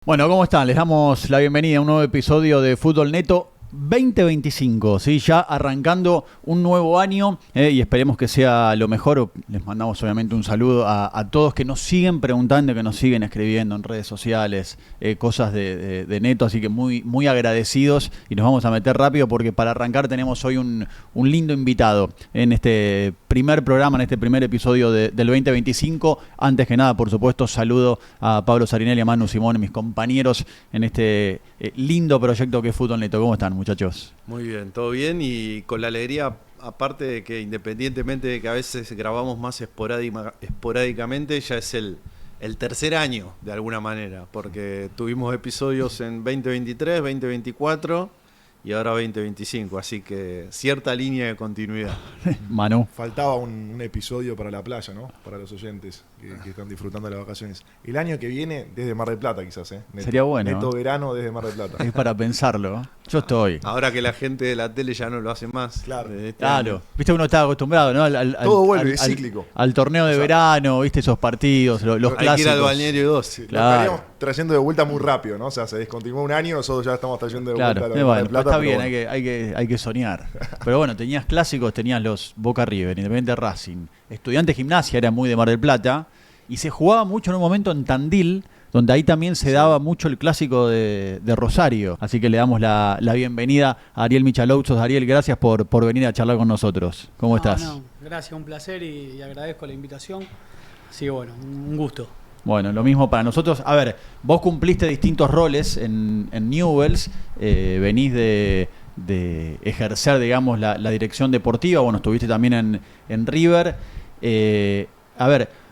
Bueno, ¿cómo están? Les damos la bienvenida a un nuevo episodio de Fútbol Neto 2025, ¿sí? Ya arrancando un nuevo año y esperemos que sea lo mejor. Les mandamos obviamente un saludo a todos que nos siguen preguntando, que nos siguen escribiendo en redes sociales, cosas de Neto, así que muy agradecidos y nos vamos a meter rápido porque para arrancar tenemos hoy un lindo invitado en este primer programa, en este primer episodio del 2025. Antes que nada, por supuesto, saludo a Pablo Sarinelli, a Manu Simón, mis compañeros en este lindo proyecto que es Fútbol Neto. ¿Cómo están, muchachos? Muy bien, todo bien y con la alegría, aparte de que independientemente de que a veces grabamos más esporádicamente, ya es el tercer año de alguna manera, porque tuvimos episodios en 2023, 2024 y ahora 2025, así que cierta línea de continuidad. Manu. Faltaba un episodio para la playa, ¿no? Para los oyentes que están disfrutando de las vacaciones. El año que viene desde Mar del Plata, quizás, ¿eh? Sería bueno. Neto verano desde Mar del Plata. Es para pensarlo. Yo estoy. Ahora que la gente de la tele ya no lo hace más. Claro. Claro. Viste, uno estaba acostumbrado, ¿no? Todo vuelve, es cíclico. Al torneo de verano, viste, esos partidos, los clásicos. Hay que ir al balneario 2. Sí, Claro. Lo estaríamos trayendo de vuelta muy rápido, ¿no? O sea, se descontinuó un año, nosotros ya estamos trayendo de vuelta a la Mar del Plata. Está bien, bueno. hay que soñar. Pero bueno, tenías clásicos, tenías los Boca River, Independiente Racing, Estudiantes Gimnasia, era muy de Mar del Plata, y se jugaba mucho en un momento en Tandil, donde ahí también se daba mucho el clásico de Rosario. Así que le damos la bienvenida a Ariel Michaloutzos. Ariel, gracias por venir a charlar con nosotros. ¿Cómo estás? Gracias, un placer y agradezco la invitación. Así que bueno, un gusto. Bueno, lo mismo para nosotros. A ver, vos cumpliste distintos roles en Newell's, venís de ejercer, digamos, la dirección deportiva. Bueno, estuviste también en River. A ver,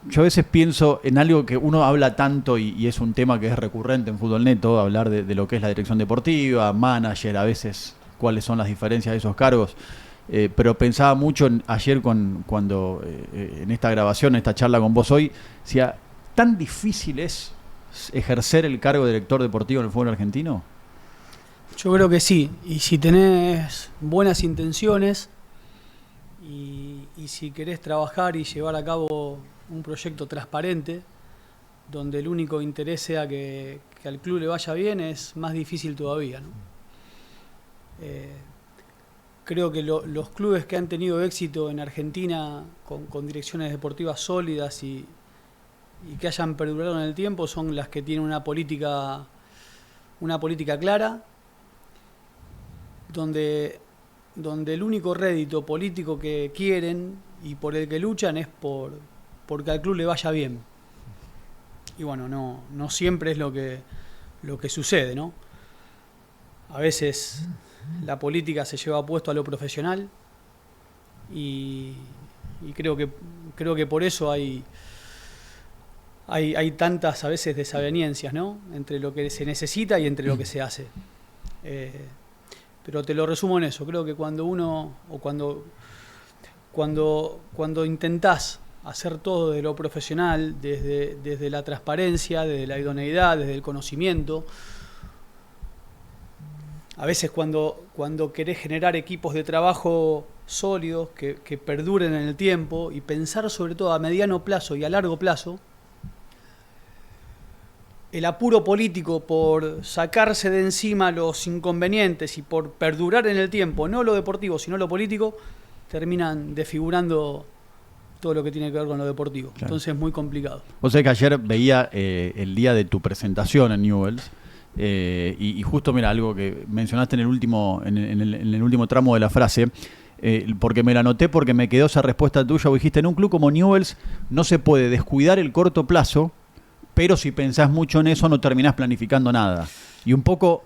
yo a veces pienso en algo que uno habla tanto y es un tema que es recurrente en Fútbol Neto, hablar de lo que es la dirección deportiva, manager, a veces cuáles son las diferencias de esos cargos. Pero pensaba mucho ayer cuando en esta grabación, en esta charla con vos hoy, decía, ¿tan difícil es ejercer el cargo de director deportivo en el fútbol argentino? Yo creo que sí, y si tenés buenas intenciones y si querés trabajar y llevar a cabo un proyecto transparente, donde el único interés sea que al club le vaya bien, es más difícil todavía, ¿no? Creo que los clubes que han tenido éxito en Argentina con direcciones deportivas sólidas y que hayan perdurado en el tiempo son las que tienen una política clara, donde el único rédito político que quieren y por el que luchan es porque al club le vaya bien. Y bueno, no siempre es lo que sucede, ¿no? A veces la política se lleva puesto a lo profesional y creo que por eso hay tantas a veces desavenencias, ¿no? Entre lo que se necesita y entre lo que se hace. Pero te lo resumo en eso. Creo que cuando intentás hacer todo desde lo profesional, desde la transparencia, desde la idoneidad, desde el conocimiento, a veces cuando querés generar equipos de trabajo sólidos, que perduren en el tiempo y pensar sobre todo a mediano plazo y a largo plazo, el apuro político por sacarse de encima los inconvenientes y por perdurar en el tiempo, no lo deportivo, sino lo político, terminan desfigurando todo lo que tiene que ver con lo deportivo. Claro. Entonces es muy complicado. Vos sabés que ayer veía el día de tu presentación en Newell's y justo, mira, algo que mencionaste en el último tramo de la frase, porque me la anoté, porque me quedó esa respuesta tuya. Vos dijiste, en un club como Newell's no se puede descuidar el corto plazo, pero si pensás mucho en eso no terminás planificando nada. Y un poco,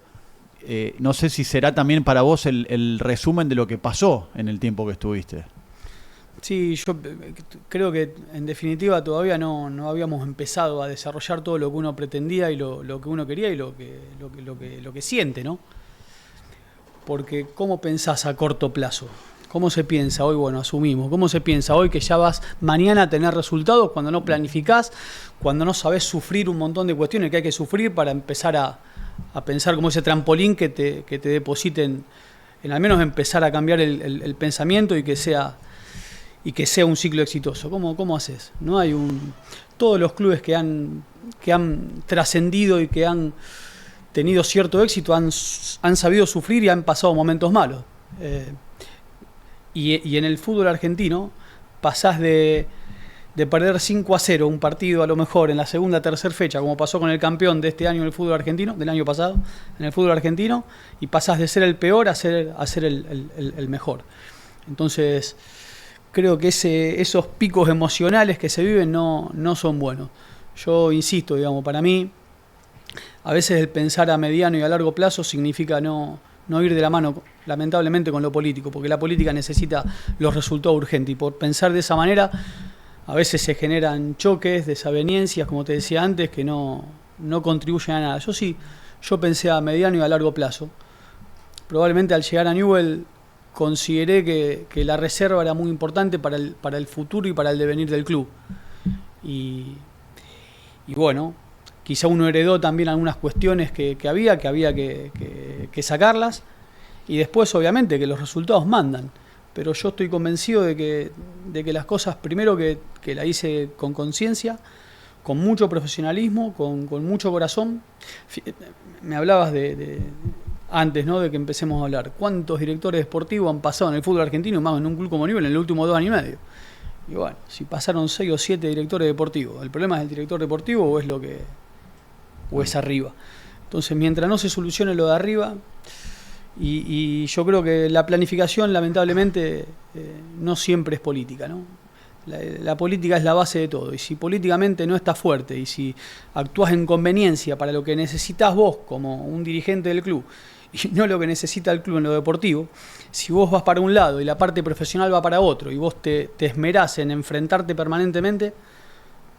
no sé si será también para vos el resumen de lo que pasó en el tiempo que estuviste. Sí, yo creo que en definitiva todavía no habíamos empezado a desarrollar todo lo que uno pretendía y lo que uno quería y lo que siente, ¿no? Porque ¿cómo pensás a corto plazo? ¿Cómo se piensa hoy? Bueno, asumimos. ¿Cómo se piensa hoy que ya vas mañana a tener resultados cuando no planificás, cuando no sabés sufrir un montón de cuestiones que hay que sufrir para empezar a pensar como ese trampolín que te depositen, en al menos empezar a cambiar el pensamiento y que sea y que sea un ciclo exitoso. ¿Cómo haces? No hay todos los clubes que han trascendido y que han tenido cierto éxito han sabido sufrir y han pasado momentos malos. Y en el fútbol argentino pasás de perder 5-0 un partido a lo mejor en la segunda, tercera fecha, como pasó con el campeón de este año en el fútbol argentino, del año pasado, en el fútbol argentino, y pasás de ser el peor a ser el mejor. Entonces, creo que esos picos emocionales que se viven no son buenos. Yo insisto, digamos, para mí, a veces el pensar a mediano y a largo plazo significa no ir de la mano, lamentablemente, con lo político, porque la política necesita los resultados urgentes, y por pensar de esa manera, a veces se generan choques, desavenencias, como te decía antes, que no contribuyen a nada. Yo pensé a mediano y a largo plazo. Probablemente al llegar a Newell consideré que la reserva era muy importante para el futuro y para el devenir del club. Y bueno, quizá uno heredó también algunas cuestiones que había que sacarlas, y después obviamente que los resultados mandan. Pero yo estoy convencido de que las cosas, primero que la hice con conciencia, con mucho profesionalismo, con mucho corazón. Me hablabas antes, ¿no?, de que empecemos a hablar. ¿Cuántos directores deportivos han pasado en el fútbol argentino, más en un club como Newell, en los últimos 2 años y medio? Y bueno, si pasaron 6 o 7 directores deportivos, ¿el problema es el director deportivo o es arriba? Entonces, mientras no se solucione lo de arriba... Y yo creo que la planificación, lamentablemente, no siempre es política, ¿no? La política es la base de todo, y si políticamente no estás fuerte y si actúas en conveniencia para lo que necesitas vos como un dirigente del club y no lo que necesita el club en lo deportivo, si vos vas para un lado y la parte profesional va para otro y vos te esmerás en enfrentarte permanentemente,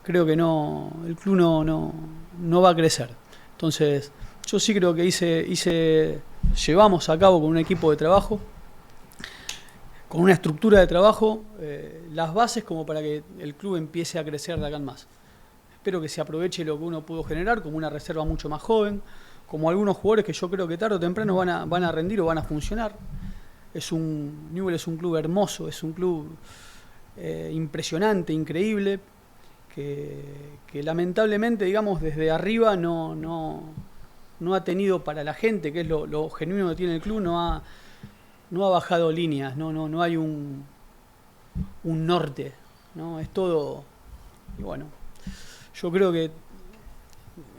creo que el club no va a crecer. Entonces, yo sí creo que llevamos a cabo con un equipo de trabajo, con una estructura de trabajo, las bases como para que el club empiece a crecer de acá en más. Espero que se aproveche lo que uno pudo generar, como una reserva mucho más joven, como algunos jugadores que yo creo que tarde o temprano van a rendir o van a funcionar. Newell es un club hermoso, es un club impresionante, increíble, que lamentablemente, digamos, desde arriba no ha tenido para la gente, que es lo genuino que tiene el club, no ha bajado líneas, no hay un norte, ¿no? Es todo. Y bueno, yo creo que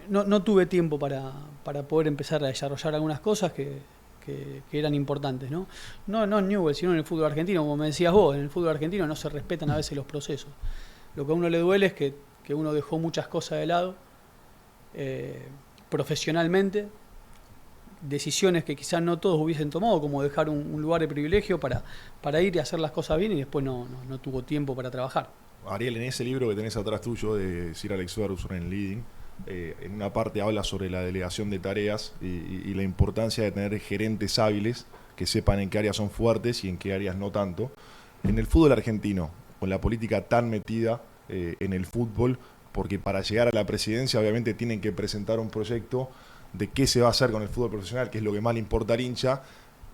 no tuve tiempo para poder empezar a desarrollar algunas cosas que eran importantes, ¿no? No en Newell, sino en el fútbol argentino, como me decías vos, en el fútbol argentino no se respetan a veces los procesos. Lo que a uno le duele es que uno dejó muchas cosas de lado, profesionalmente, decisiones que quizás no todos hubiesen tomado, como dejar un lugar de privilegio para ir y hacer las cosas bien, y después no tuvo tiempo para trabajar. Ariel, en ese libro que tenés atrás tuyo de Sir Alex Ferguson en Leading, en una parte habla sobre la delegación de tareas y la importancia de tener gerentes hábiles que sepan en qué áreas son fuertes y en qué áreas no tanto. En el fútbol argentino, con la política tan metida en el fútbol, porque para llegar a la presidencia obviamente tienen que presentar un proyecto de qué se va a hacer con el fútbol profesional, que es lo que más le importa al hincha,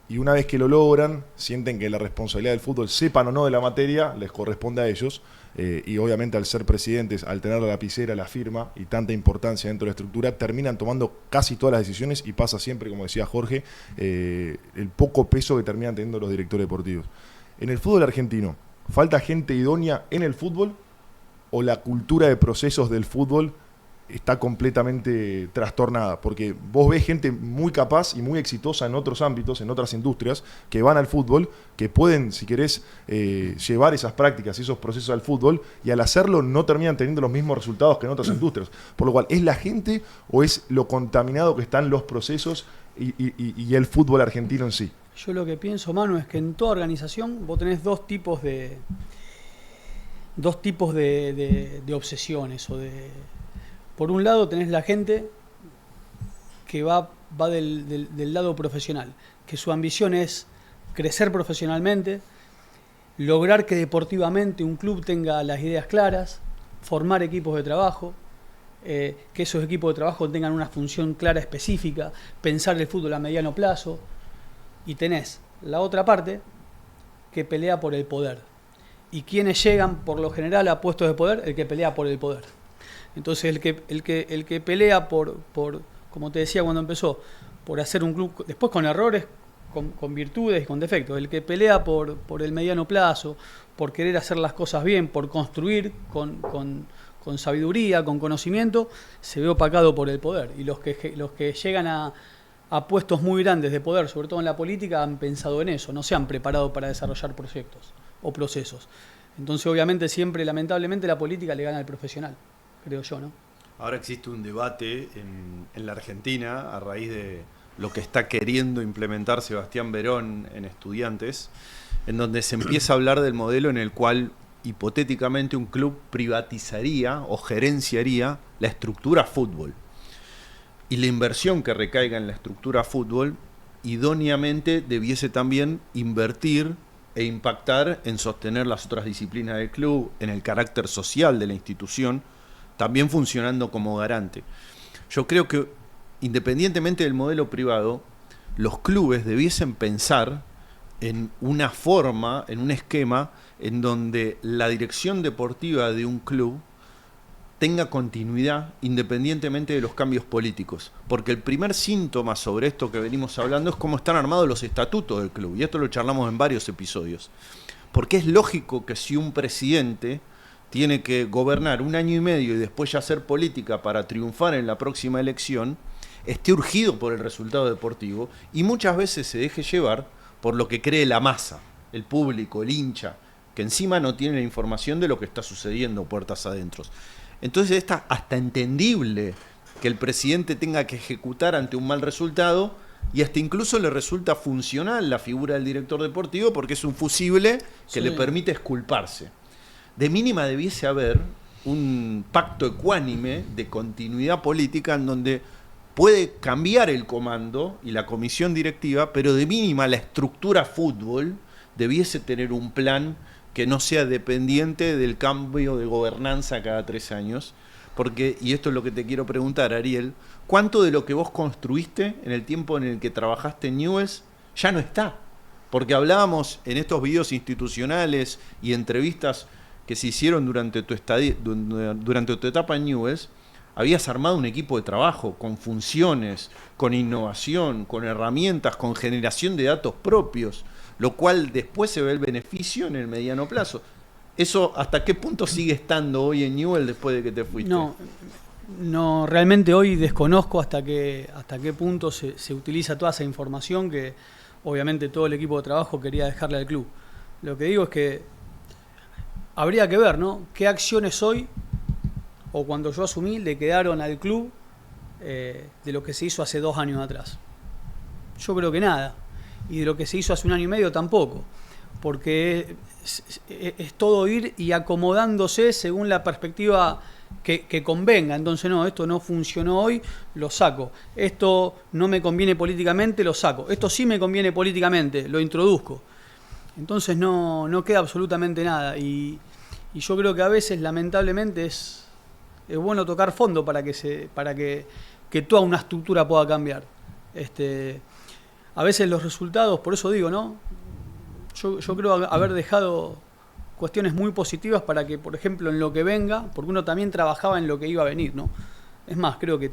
y una vez que lo logran, sienten que la responsabilidad del fútbol, sepan o no de la materia, les corresponde a ellos, y obviamente al ser presidentes, al tener la lapicera, la firma y tanta importancia dentro de la estructura, terminan tomando casi todas las decisiones, y pasa siempre, como decía Jorge, el poco peso que terminan teniendo los directores deportivos. En el fútbol argentino, ¿falta gente idónea en el fútbol o la cultura de procesos del fútbol está completamente trastornada? Porque vos ves gente muy capaz y muy exitosa en otros ámbitos, en otras industrias, que van al fútbol, que pueden, si querés, llevar esas prácticas y esos procesos al fútbol, y al hacerlo no terminan teniendo los mismos resultados que en otras industrias. Por lo cual, ¿es la gente o es lo contaminado que están los procesos y el fútbol argentino en sí? Yo lo que pienso, Manu, es que en toda organización vos tenés dos tipos de obsesiones por un lado tenés la gente que va del lado profesional, que su ambición es crecer profesionalmente, lograr que deportivamente un club tenga las ideas claras, formar equipos de trabajo, que esos equipos de trabajo tengan una función clara específica, pensar el fútbol a mediano plazo, y tenés la otra parte que pelea por el poder. ¿Y quiénes llegan por lo general a puestos de poder? El que pelea por el poder. Entonces el que pelea por, como te decía cuando empezó, por hacer un club, después con errores, con virtudes y con defectos, el que pelea por el mediano plazo, por querer hacer las cosas bien, por construir con sabiduría, con conocimiento, se ve opacado por el poder. Y los que llegan a puestos muy grandes de poder, sobre todo en la política, han pensado en eso, no se han preparado para desarrollar proyectos o procesos. Entonces, obviamente, siempre, lamentablemente, la política le gana al profesional, creo yo, ¿no? Ahora existe un debate en la Argentina a raíz de lo que está queriendo implementar Sebastián Verón en Estudiantes, en donde se empieza a hablar del modelo en el cual hipotéticamente un club privatizaría o gerenciaría la estructura fútbol. Y la inversión que recaiga en la estructura fútbol idóneamente debiese también invertir e impactar en sostener las otras disciplinas del club, en el carácter social de la institución, también funcionando como garante. Yo creo que, independientemente del modelo privado, los clubes debiesen pensar en una forma, en un esquema, en donde la dirección deportiva de un club tenga continuidad independientemente de los cambios políticos. Porque el primer síntoma sobre esto que venimos hablando es cómo están armados los estatutos del club. Y esto lo charlamos en varios episodios. Porque es lógico que si un presidente tiene que gobernar 1 año y medio y después ya hacer política para triunfar en la próxima elección, esté urgido por el resultado deportivo y muchas veces se deje llevar por lo que cree la masa, el público, el hincha, que encima no tiene la información de lo que está sucediendo puertas adentro. Entonces es hasta entendible que el presidente tenga que ejecutar ante un mal resultado y hasta incluso le resulta funcional la figura del director deportivo porque es un fusible que le permite exculparse. De mínima debiese haber un pacto ecuánime de continuidad política en donde puede cambiar el comando y la comisión directiva, pero de mínima la estructura fútbol debiese tener un plan que no sea dependiente del cambio de gobernanza cada 3 años. Porque, y esto es lo que te quiero preguntar, Ariel, ¿cuánto de lo que vos construiste en el tiempo en el que trabajaste en Newell's ya no está? Porque hablábamos en estos videos institucionales y entrevistas que se hicieron durante tu etapa en Newell's, habías armado un equipo de trabajo con funciones, con innovación, con herramientas, con generación de datos propios, lo cual después se ve el beneficio en el mediano plazo. ¿Eso hasta qué punto sigue estando hoy en Newell's después de que te fuiste? No, realmente hoy desconozco hasta qué punto se utiliza toda esa información que obviamente todo el equipo de trabajo quería dejarle al club. Lo que digo es que habría que ver, ¿no? ¿Qué acciones hoy, o cuando yo asumí, le quedaron al club de lo que se hizo hace 2 años atrás? Yo creo que nada. Y de lo que se hizo hace 1 año y medio tampoco. Porque es todo ir y acomodándose según la perspectiva que convenga. Entonces, no, esto no funcionó hoy, lo saco. Esto no me conviene políticamente, lo saco. Esto sí me conviene políticamente, lo introduzco. Entonces no queda absolutamente nada. Y yo creo que a veces, lamentablemente, es bueno tocar fondo para que toda una estructura pueda cambiar. A veces los resultados, por eso digo, ¿no? Yo creo haber dejado cuestiones muy positivas para que, por ejemplo, en lo que venga, porque uno también trabajaba en lo que iba a venir, ¿no? Es más, creo que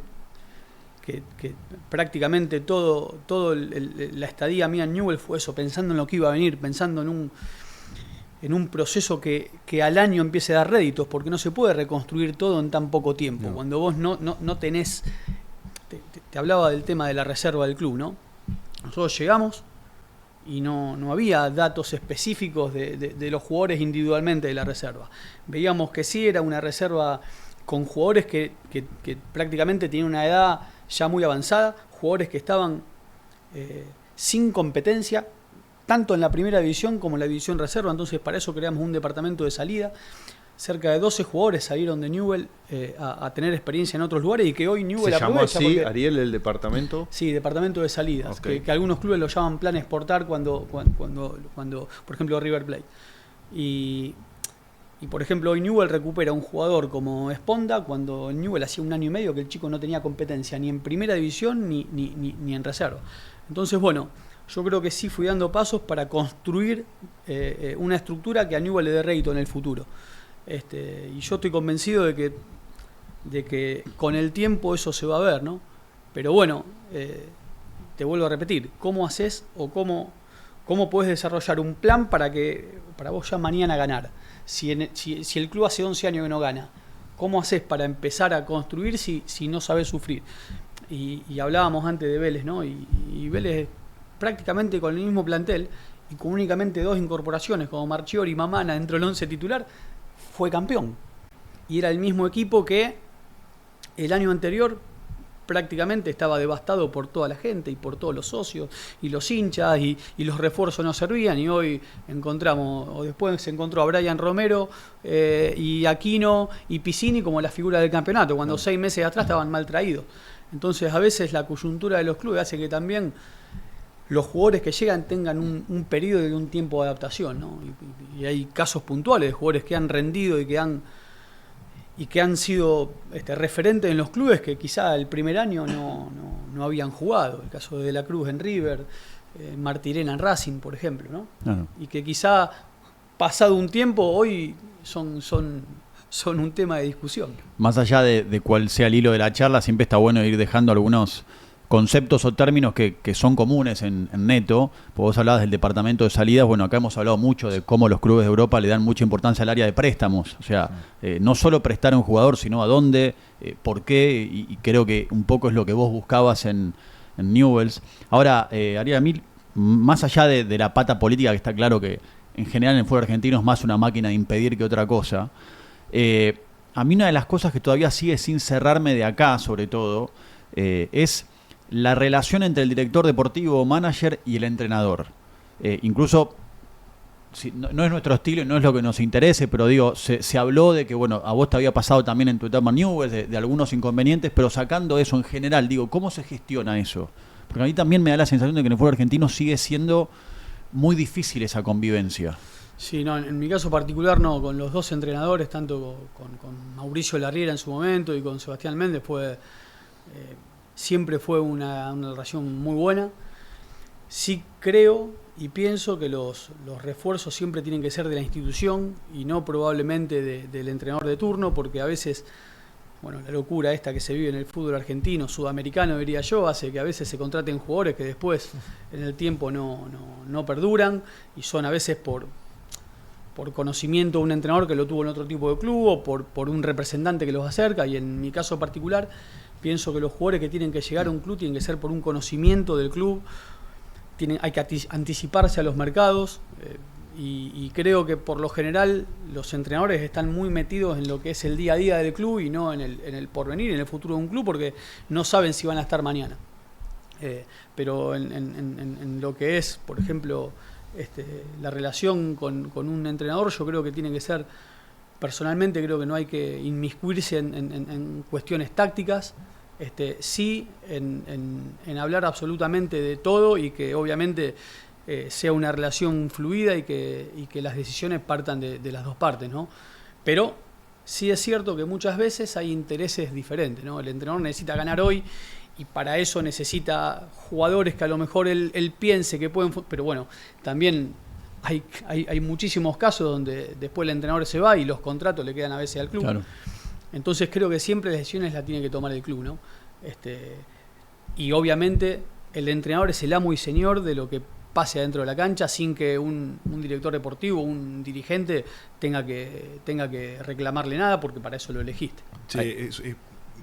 prácticamente todo la estadía mía en Newell's fue eso, pensando en lo que iba a venir, pensando en un proceso que al año empiece a dar réditos, porque no se puede reconstruir todo en tan poco tiempo. No. Cuando vos no tenés... Te hablaba del tema de la reserva del club, ¿no? Nosotros llegamos y no había datos específicos de los jugadores individualmente de la reserva. Veíamos que sí era una reserva con jugadores que prácticamente tenían una edad ya muy avanzada, jugadores que estaban sin competencia, tanto en la primera división como en la división reserva. Entonces para eso creamos un departamento de salida. Cerca de 12 jugadores salieron de Newell's a tener experiencia en otros lugares y que hoy Newell's aprovecha. ¿Se llamó así, Ariel, el departamento? Sí, departamento de salidas, okay. que algunos clubes lo llaman plan exportar cuando por ejemplo, River Plate. Y por ejemplo, hoy Newell's recupera un jugador como Esponda cuando en Newell's hacía 1 año y medio que el chico no tenía competencia ni en primera división ni en reserva. Entonces, bueno, yo creo que sí fui dando pasos para construir una estructura que a Newell's le dé rédito en el futuro. Y yo estoy convencido de que con el tiempo eso se va a ver, ¿no? Pero bueno, te vuelvo a repetir, ¿cómo haces o cómo podés desarrollar un plan para vos ya mañana ganar? Si el club hace 11 años que no gana, ¿cómo haces para empezar a construir si no sabés sufrir? Y hablábamos antes de Vélez, ¿no? Y Vélez prácticamente con el mismo plantel y con únicamente 2 incorporaciones como Marchiori y Mamana dentro del 11 titular, fue campeón. Y era el mismo equipo que el año anterior prácticamente estaba devastado por toda la gente y por todos los socios y los hinchas y los refuerzos no servían, y hoy después se encontró a Brian Romero y Aquino y Piscini como la figura del campeonato, cuando 6 meses atrás estaban mal traídos. Entonces a veces la coyuntura de los clubes hace que también los jugadores que llegan tengan un periodo de un tiempo de adaptación, ¿no? Y hay casos puntuales de jugadores que han rendido y que han sido referentes en los clubes que quizá el primer año no habían jugado. El caso de De la Cruz en River, Martirena en Racing, por ejemplo, ¿no? Claro. Y que quizá pasado un tiempo hoy son un tema de discusión. Más allá de cuál sea el hilo de la charla, siempre está bueno ir dejando algunos conceptos o términos que son comunes en Neto. Vos hablabas del departamento de salidas. Bueno, acá hemos hablado mucho de cómo los clubes de Europa le dan mucha importancia al área de préstamos. O sea, no solo prestar a un jugador, sino a dónde, por qué, y creo que un poco es lo que vos buscabas en Newell's. Ahora, Ariel, a mí, más allá de la pata política, que está claro que en general en el fútbol argentino es más una máquina de impedir que otra cosa, a mí una de las cosas que todavía sigue sin cerrarme de acá, sobre todo, es la relación entre el director deportivo o manager y el entrenador. Incluso, no es nuestro estilo y no es lo que nos interese, pero digo, se habló de que, bueno, a vos te había pasado también en tu etapa en Newell's, de algunos inconvenientes, pero sacando eso en general, digo, ¿cómo se gestiona eso? Porque a mí también me da la sensación de que en el fútbol argentino sigue siendo muy difícil esa convivencia. Sí, no, en mi caso particular no, con los 2 entrenadores, tanto con Mauricio Larriera en su momento y con Sebastián Méndez, siempre fue una relación muy buena. Sí creo y pienso que los refuerzos siempre tienen que ser de la institución y no probablemente del entrenador de turno, porque a veces, bueno, la locura esta que se vive en el fútbol argentino, sudamericano diría yo, hace que a veces se contraten jugadores que después en el tiempo no perduran, y son a veces por conocimiento de un entrenador que lo tuvo en otro tipo de club o por un representante que los acerca. Y en mi caso particular pienso que los jugadores que tienen que llegar a un club tienen que ser por un conocimiento del club, hay que anticiparse a los mercados, y creo que por lo general los entrenadores están muy metidos en lo que es el día a día del club y no en el porvenir, en el futuro de un club, porque no saben si van a estar mañana. Pero en lo que es, por ejemplo, la relación con un entrenador, yo creo que tiene que ser, personalmente creo que no hay que inmiscuirse en cuestiones tácticas, sí en hablar absolutamente de todo, y que obviamente sea una relación fluida y que las decisiones partan de las 2 partes, ¿no? Pero sí es cierto que muchas veces hay intereses diferentes, ¿no? El entrenador necesita ganar hoy y para eso necesita jugadores que a lo mejor él piense que pueden, pero bueno, también hay muchísimos casos donde después el entrenador se va y los contratos le quedan a veces al club. Claro. Entonces creo que siempre las decisiones las tiene que tomar el club, ¿no? Y obviamente el entrenador es el amo y señor de lo que pase adentro de la cancha, sin que un director deportivo, un dirigente tenga que reclamarle nada, porque para eso lo elegiste. Sí, es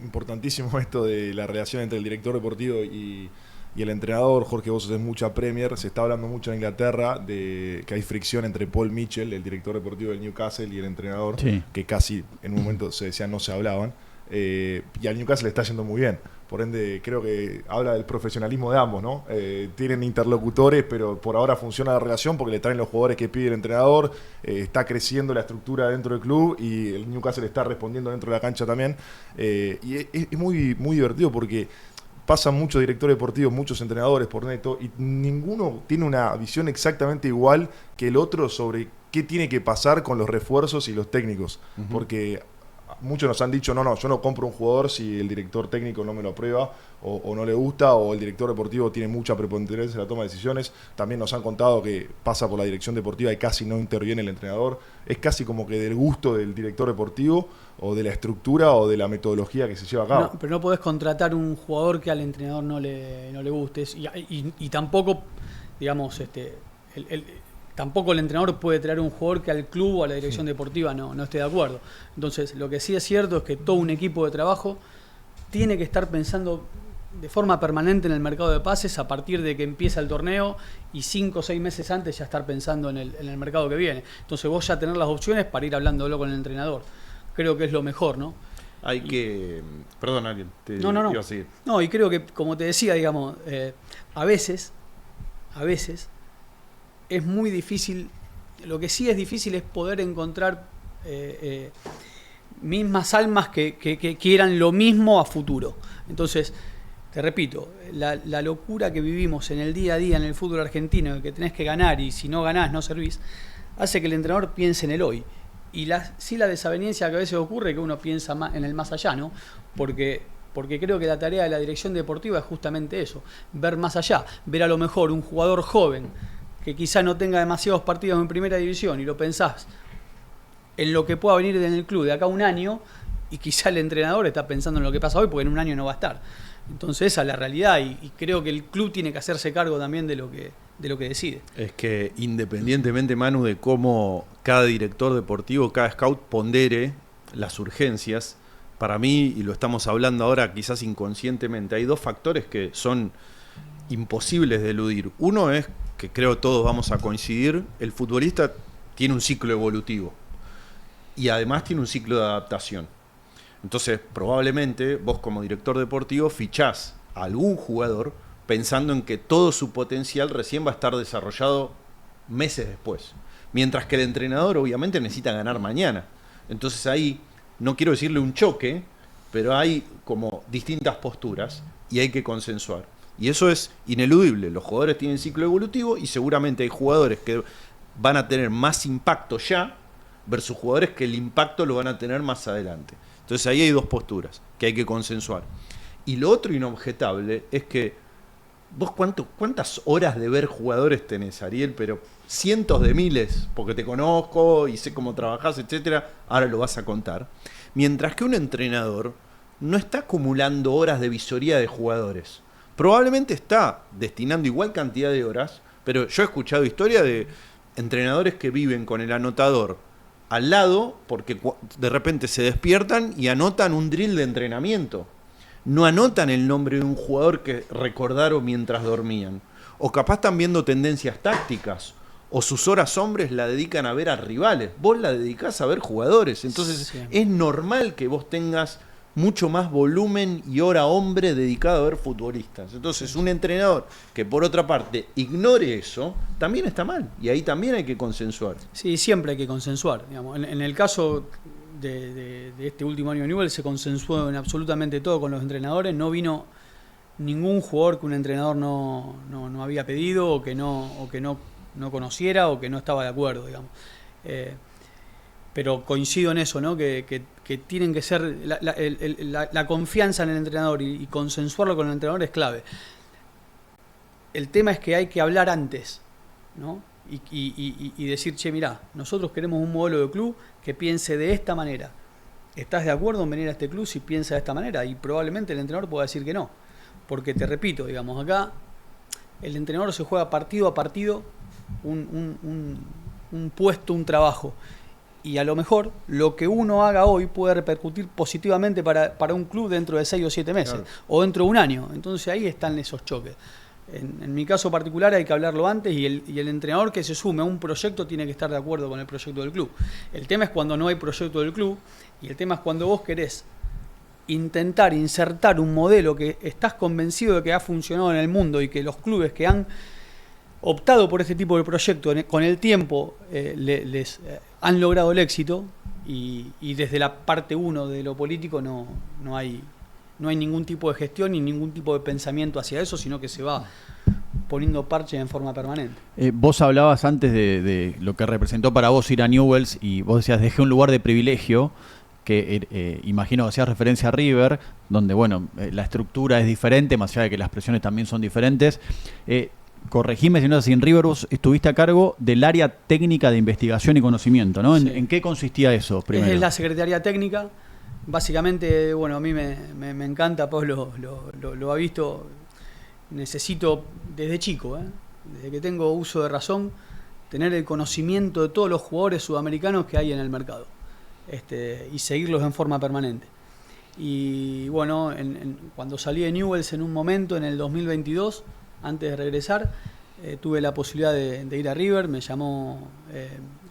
importantísimo esto de la relación entre el director deportivo y el entrenador. Jorge, vos haces mucha Premier, se está hablando mucho en Inglaterra de que hay fricción entre Paul Mitchell, el director deportivo del Newcastle, y el entrenador, sí, que casi en un momento se decían no se hablaban, y al Newcastle le está yendo muy bien. Por ende, creo que habla del profesionalismo de ambos, ¿no? Tienen interlocutores, pero por ahora funciona la relación porque le traen los jugadores que pide el entrenador, está creciendo la estructura dentro del club y el Newcastle está respondiendo dentro de la cancha también. Y es muy, muy divertido porque pasan muchos directores deportivos, muchos entrenadores por Neto, y ninguno tiene una visión exactamente igual que el otro sobre qué tiene que pasar con los refuerzos y los técnicos. Porque muchos nos han dicho, no, yo no compro un jugador si el director técnico no me lo aprueba o no le gusta, o el director deportivo tiene mucha preponderancia en la toma de decisiones. También nos han contado que pasa por la dirección deportiva y casi no interviene el entrenador. Es casi como que del gusto del director deportivo o de la estructura o de la metodología que se lleva a cabo. No, pero no podés contratar un jugador que al entrenador no le guste. Y tampoco, digamos, tampoco el entrenador puede traer un jugador que al club o a la dirección deportiva no esté de acuerdo. Entonces, lo que sí es cierto es que todo un equipo de trabajo tiene que estar pensando de forma permanente en el mercado de pases a partir de que empieza el torneo y 5 o 6 meses antes ya estar pensando en el mercado que viene. Entonces vos ya tener las opciones para ir hablándolo con el entrenador. Creo que es lo mejor, ¿no? Hay que... Perdón, Ariel, No. iba a seguir. No, y creo que, como te decía, digamos, a veces es muy difícil. Lo que sí es difícil es poder encontrar mismas almas que quieran lo mismo a futuro. Entonces, te repito, la locura que vivimos en el día a día en el fútbol argentino, de que tenés que ganar y si no ganás no servís, hace que el entrenador piense en el hoy. Y la desaveniencia que a veces ocurre, que uno piensa en el más allá, ¿no? Porque creo que la tarea de la dirección deportiva es justamente eso, ver más allá, ver a lo mejor un jugador joven que quizá no tenga demasiados partidos en primera división y lo pensás en lo que pueda venir en el club de acá a un año y quizá el entrenador está pensando en lo que pasa hoy porque en un año no va a estar. Entonces esa es la realidad y creo que el club tiene que hacerse cargo también de lo que decide. Es que independientemente, Manu, de cómo cada director deportivo, cada scout pondere las urgencias, para mí, y lo estamos hablando ahora quizás inconscientemente, hay dos factores que son imposibles de eludir. Uno es, que creo todos vamos a coincidir, el futbolista tiene un ciclo evolutivo y además tiene un ciclo de adaptación. Entonces, probablemente vos como director deportivo fichás a algún jugador pensando en que todo su potencial recién va a estar desarrollado meses después. Mientras que el entrenador obviamente necesita ganar mañana. Entonces ahí, no quiero decirle un choque, pero hay como distintas posturas y hay que consensuar. Y eso es ineludible. Los jugadores tienen ciclo evolutivo y seguramente hay jugadores que van a tener más impacto ya versus jugadores que el impacto lo van a tener más adelante. Entonces ahí hay dos posturas que hay que consensuar. Y lo otro inobjetable es que vos cuántas horas de ver jugadores tenés, Ariel, pero cientos de miles, porque te conozco y sé cómo trabajás, etcétera, ahora lo vas a contar. Mientras que un entrenador no está acumulando horas de visoría de jugadores. Probablemente está destinando igual cantidad de horas, pero yo he escuchado historias de entrenadores que viven con el anotador al lado porque de repente se despiertan y anotan un drill de entrenamiento. No anotan el nombre de un jugador que recordaron mientras dormían. O capaz están viendo tendencias tácticas. O sus horas hombres la dedican a ver a rivales. Vos la dedicás a ver jugadores. Entonces sí, es normal que vos tengas mucho más volumen y hora hombre dedicado a ver futbolistas. Entonces un entrenador que por otra parte ignore eso, también está mal. Y ahí también hay que consensuar. Sí, siempre hay que consensuar. Digamos. En el caso de este último año de Newell's se consensuó en absolutamente todo con los entrenadores. No vino ningún jugador que un entrenador no había pedido o que no conociera o que no estaba de acuerdo, digamos. Pero coincido en eso, ¿no? Que tienen que ser la confianza en el entrenador y consensuarlo con el entrenador es clave. El tema es que hay que hablar antes, ¿no? Y decir, che, mirá, nosotros queremos un modelo de club que piense de esta manera. ¿Estás de acuerdo en venir a este club si piensa de esta manera? Y probablemente el entrenador pueda decir que no. Porque te repito, digamos, acá el entrenador se juega partido a partido un puesto, un trabajo. Y a lo mejor lo que uno haga hoy puede repercutir positivamente para un club dentro de 6 o 7 meses, claro, o dentro de un año. Entonces ahí están esos choques. En mi caso particular hay que hablarlo antes y el entrenador que se sume a un proyecto tiene que estar de acuerdo con el proyecto del club. El tema es cuando no hay proyecto del club y el tema es cuando vos querés intentar insertar un modelo que estás convencido de que ha funcionado en el mundo y que los clubes que han optado por este tipo de proyecto con el tiempo les han logrado el éxito y desde la parte 1 de lo político no hay ningún tipo de gestión ni ningún tipo de pensamiento hacia eso, sino que se va poniendo parche en forma permanente. Vos hablabas antes de lo que representó para vos ir a Newell's y vos decías, dejé un lugar de privilegio. que imagino que hacías referencia a River, donde bueno, la estructura es diferente, más allá de que las presiones también son diferentes. Corregime si no es así, en River vos estuviste a cargo del área técnica de investigación y conocimiento, ¿no? Sí. ¿En qué consistía eso primero? Es la Secretaría Técnica. Básicamente, bueno, a mí me encanta, Pablo lo ha visto. Necesito desde chico, desde que tengo uso de razón, tener el conocimiento de todos los jugadores sudamericanos que hay en el mercado, y seguirlos en forma permanente. Y bueno, cuando salí de Newell's en un momento, en el 2022, antes de regresar, tuve la posibilidad de ir a River. Me llamó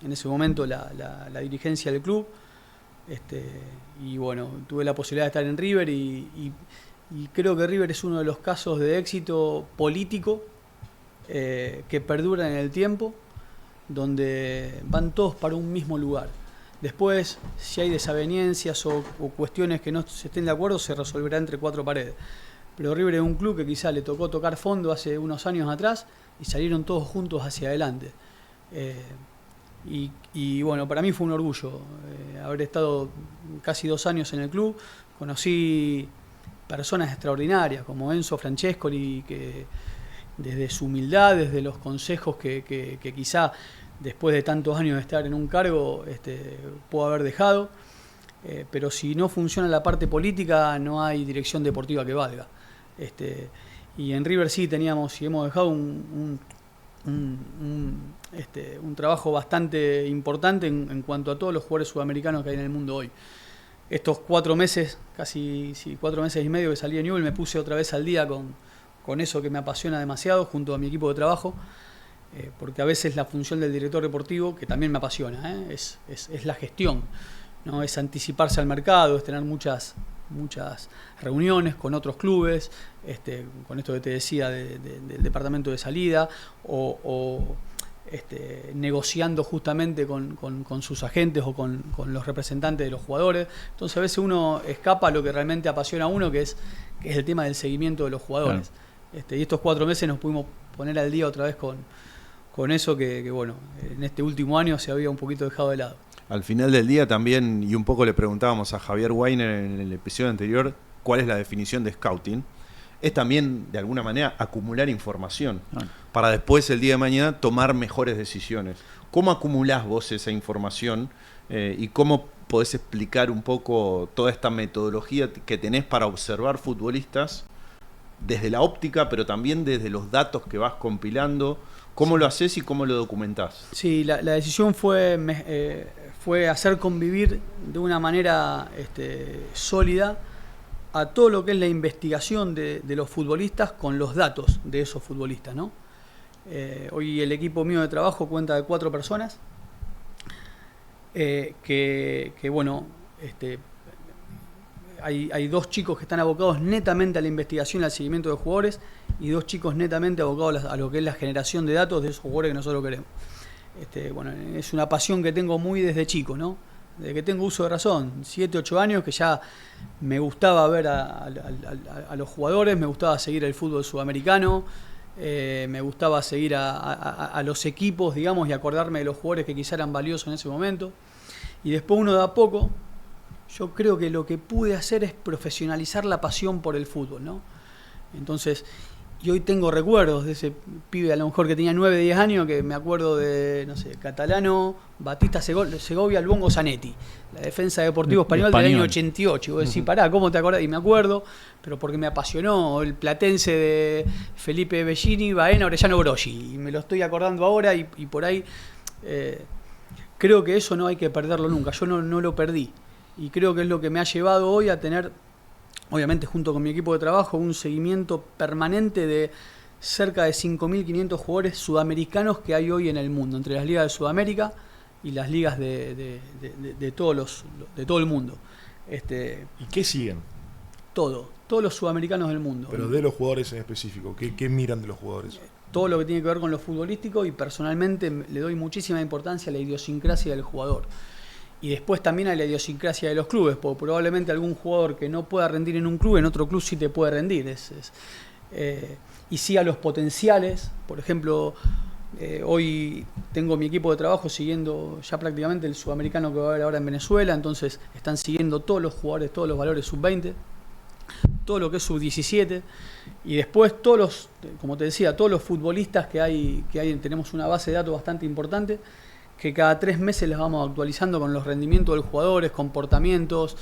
en ese momento la dirigencia del club, y bueno, tuve la posibilidad de estar en River y creo que River es uno de los casos de éxito político que perdura en el tiempo, donde van todos para un mismo lugar. Después, si hay desavenencias o cuestiones que no se estén de acuerdo, se resolverá entre cuatro paredes. Pero River es un club que quizá le tocó tocar fondo hace unos años atrás y salieron todos juntos hacia adelante. Y bueno, para mí fue un orgullo haber estado casi 2 años en el club. Conocí personas extraordinarias como Enzo Francescoli, que desde su humildad, desde los consejos que quizá después de tantos años de estar en un cargo puedo haber dejado. Pero si no funciona la parte política, no hay dirección deportiva que valga. Y en River sí teníamos y hemos dejado un trabajo bastante importante en cuanto a todos los jugadores sudamericanos que hay en el mundo hoy. Estos 4 meses, casi 4 meses y medio que salí de Newell's, me puse otra vez al día con eso que me apasiona demasiado junto a mi equipo de trabajo, porque a veces la función del director deportivo, que también me apasiona, es la gestión, ¿no? Es anticiparse al mercado, es tener muchas reuniones con otros clubes, con esto que te decía del departamento de salida, o negociando justamente con sus agentes o con los representantes de los jugadores. Entonces a veces uno escapa a lo que realmente apasiona a uno, que es el tema del seguimiento de los jugadores. Claro. Y estos 4 meses nos pudimos poner al día otra vez con eso que bueno, en este último año se había un poquito dejado de lado. Al final del día también, y un poco le preguntábamos a Javier Weiner en el episodio anterior, cuál es la definición de scouting. Es también, de alguna manera, acumular información para después, el día de mañana, tomar mejores decisiones. ¿Cómo acumulás vos esa información y cómo podés explicar un poco toda esta metodología que tenés para observar futbolistas desde la óptica, pero también desde los datos que vas compilando? ¿Cómo lo haces y cómo lo documentás? Sí, la decisión fue hacer convivir de una manera sólida a todo lo que es la investigación de los futbolistas con los datos de esos futbolistas, ¿no? Hoy el equipo mío de trabajo cuenta de 4 personas que bueno, hay 2 chicos que están abocados netamente a la investigación y al seguimiento de jugadores, y 2 chicos netamente abocados a lo que es la generación de datos de esos jugadores que nosotros queremos. Bueno, es una pasión que tengo muy desde chico, ¿no? Desde que tengo uso de razón, 7, 8 años, que ya me gustaba ver a los jugadores, me gustaba seguir el fútbol sudamericano, me gustaba seguir a los equipos, digamos, y acordarme de los jugadores que quizá eran valiosos en ese momento. Y después uno de a poco, yo creo que lo que pude hacer es profesionalizar la pasión por el fútbol, ¿no? Entonces, y hoy tengo recuerdos de ese pibe a lo mejor que tenía 9, 10 años, que me acuerdo de, no sé, Catalano, Batista Segovia, Luongo Zanetti, la defensa de Deportivo Español del año 88. Y vos decís, pará, ¿cómo te acordás? Y me acuerdo, pero porque me apasionó, el platense de Felipe Bellini, Baena, Orellano Broggi, y me lo estoy acordando ahora y por ahí creo que eso no hay que perderlo nunca, yo no lo perdí, y creo que es lo que me ha llevado hoy a tener, obviamente junto con mi equipo de trabajo, un seguimiento permanente de cerca de 5.500 jugadores sudamericanos que hay hoy en el mundo, entre las ligas de Sudamérica y las ligas de todo el mundo. ¿Y qué siguen? Todos los sudamericanos del mundo. Pero de los jugadores en específico, ¿qué miran de los jugadores? Todo lo que tiene que ver con lo futbolístico, y personalmente le doy muchísima importancia a la idiosincrasia del jugador. Y después también a la idiosincrasia de los clubes, porque probablemente algún jugador que no pueda rendir en un club, en otro club sí te puede rendir. Y sí a los potenciales, por ejemplo, Hoy tengo mi equipo de trabajo siguiendo ya prácticamente el sudamericano que va a haber ahora en Venezuela, entonces están siguiendo todos los jugadores, todos los valores sub-20, todo lo que es sub-17 y después todos los, como te decía, todos los futbolistas que hay, tenemos una base de datos bastante importante que cada 3 meses les vamos actualizando con los rendimientos de los jugadores, comportamientos,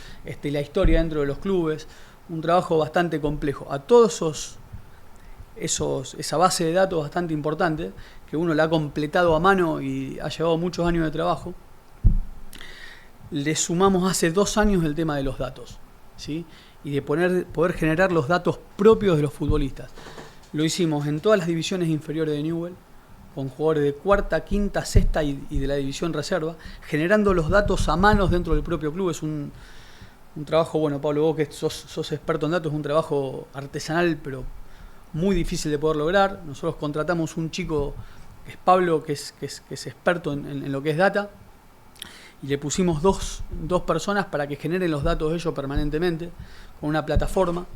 la historia dentro de los clubes, un trabajo bastante complejo. A todos esa base de datos bastante importante, que uno la ha completado a mano y ha llevado muchos años de trabajo, le sumamos hace 2 años el tema de los datos, ¿sí? Y de poder generar los datos propios de los futbolistas. Lo hicimos en todas las divisiones inferiores de Newell, con jugadores de cuarta, quinta, sexta y de la división reserva, generando los datos a manos dentro del propio club. Es un trabajo, bueno, Pablo, vos que sos experto en datos, es un trabajo artesanal, pero muy difícil de poder lograr. Nosotros contratamos un chico, que es Pablo, que es experto en lo que es data, y le pusimos dos personas para que generen los datos ellos permanentemente, con una plataforma.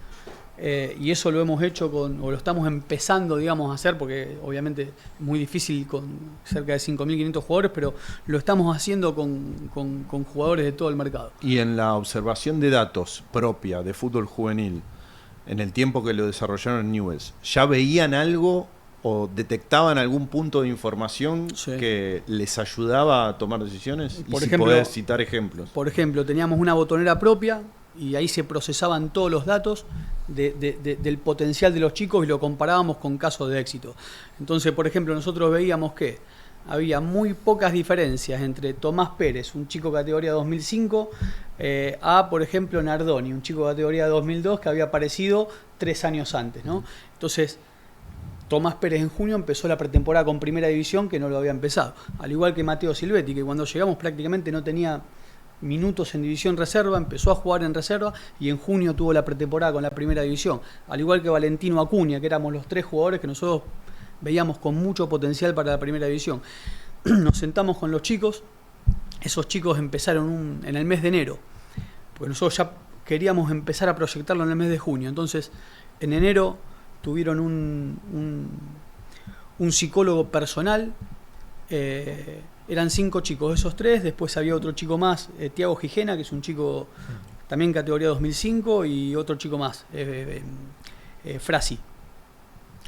Y eso lo hemos hecho o lo estamos empezando, digamos, a hacer, porque obviamente es muy difícil con cerca de 5.500 jugadores, pero lo estamos haciendo con jugadores de todo el mercado. Y en la observación de datos propia de fútbol juvenil, en el tiempo que lo desarrollaron en Newell's, ¿ya veían algo o detectaban algún punto de información que les ayudaba a tomar decisiones? Por y ejemplo, si podés citar ejemplos. Por ejemplo, teníamos una botonera propia y ahí se procesaban todos los datos del potencial de los chicos y lo comparábamos con casos de éxito. Entonces, por ejemplo, nosotros veíamos que había muy pocas diferencias entre Tomás Pérez, un chico categoría 2005, a, por ejemplo, Nardoni, un chico categoría 2002 que había aparecido 3 años antes, ¿no? Entonces, Tomás Pérez en junio empezó la pretemporada con Primera División, que no lo había empezado. Al igual que Mateo Silvetti, que cuando llegamos prácticamente no tenía minutos en división reserva, empezó a jugar en reserva y en junio tuvo la pretemporada con la Primera División. Al igual que Valentino Acuña, que éramos los 3 jugadores que nosotros veíamos con mucho potencial para la Primera División. Nos sentamos con los chicos, esos chicos empezaron en el mes de enero, porque nosotros ya queríamos empezar a proyectarlo en el mes de junio. Entonces, en enero tuvieron un psicólogo personal. Eran 5 chicos, esos 3, después había otro chico más, Tiago Gijena, que es un chico también categoría 2005, y otro chico más, Frasi.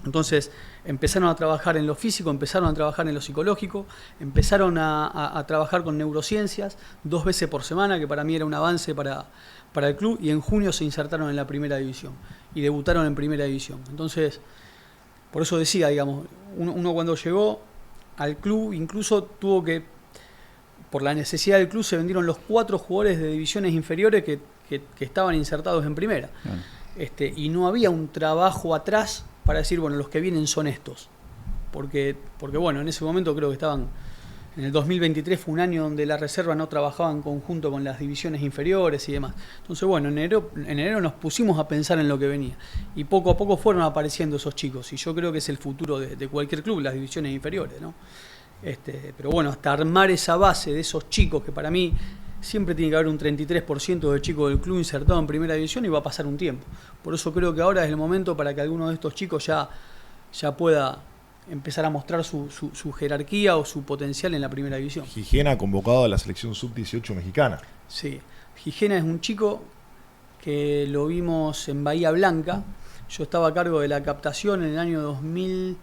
Entonces empezaron a trabajar en lo físico, empezaron a trabajar en lo psicológico, empezaron a trabajar con neurociencias 2 veces por semana, que para mí era un avance para el club, y en junio se insertaron en la Primera División y debutaron en Primera División. Entonces, por eso decía, digamos, uno cuando llegó al club incluso tuvo que, por la necesidad del club, se vendieron los 4 jugadores de divisiones inferiores que estaban insertados en primera. Y no había un trabajo atrás para decir, bueno, los que vienen son estos. Porque bueno, en ese momento creo que estaban, en el 2023 fue un año donde la reserva no trabajaba en conjunto con las divisiones inferiores y demás. Entonces, bueno, en enero nos pusimos a pensar en lo que venía. Y poco a poco fueron apareciendo esos chicos. Y yo creo que es el futuro de cualquier club, las divisiones inferiores, ¿no? Pero bueno, hasta armar esa base de esos chicos, que para mí siempre tiene que haber un 33% de chicos del club insertado en Primera División, y va a pasar un tiempo. Por eso creo que ahora es el momento para que alguno de estos chicos ya pueda empezar a mostrar su jerarquía o su potencial en la Primera División. Gijena convocado a la selección sub-18 mexicana. Sí, Gijena es un chico que lo vimos en Bahía Blanca. Yo estaba a cargo de la captación en el año 2000,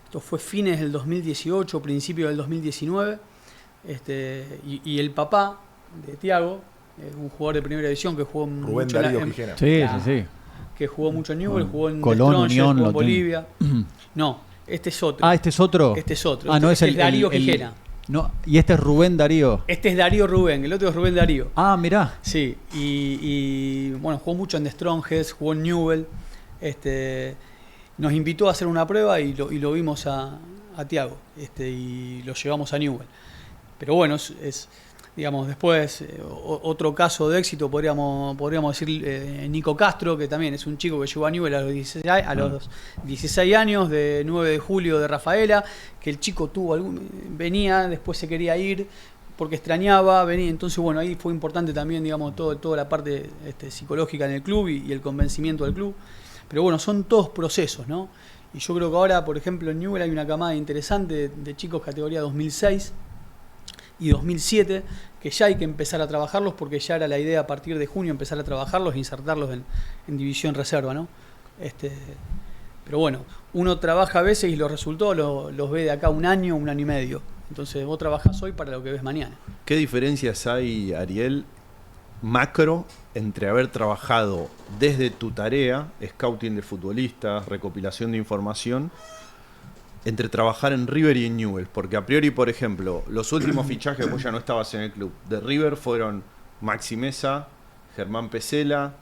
esto fue fines del 2018, principio del 2019, y el papá de Tiago, un jugador de Primera División que jugó Rubén Darío Gijena. Sí. Que jugó mucho en Newell, jugó en Colón, Strongest, Unión, jugó en Bolivia. No, este es otro. ¿este es otro? Este es otro. No, este es Darío Gijena. No, y este es Rubén Darío. Este es Darío Rubén, el otro es Rubén Darío. Mirá. Sí, y bueno, jugó mucho en The Strongest, jugó en Newell. Nos invitó a hacer una prueba y lo vimos a Tiago, y lo llevamos a Newell. Pero bueno, digamos, después otro caso de éxito podríamos decir Nico Castro, que también es un chico que llegó a Newell a los 16 años, de 9 de julio de Rafaela, que el chico venía, después se quería ir porque extrañaba, venía. Entonces, bueno, ahí fue importante también, digamos, toda la parte psicológica en el club y el convencimiento del club. Pero bueno, son todos procesos, ¿no? Y yo creo que ahora, por ejemplo, en Newell hay una camada interesante de chicos categoría 2006 y 2007, que ya hay que empezar a trabajarlos, porque ya era la idea a partir de junio empezar a trabajarlos e insertarlos en división reserva, ¿no? Pero bueno, uno trabaja a veces y los resultados los ve de acá un año y medio. Entonces vos trabajás hoy para lo que ves mañana. ¿Qué diferencias hay, Ariel, macro, entre haber trabajado desde tu tarea, scouting de futbolistas, recopilación de información, entre trabajar en River y en Newell's? Porque a priori, por ejemplo, los últimos fichajes, vos ya no estabas en el club, de River fueron Maxi Mesa, Germán Pesela,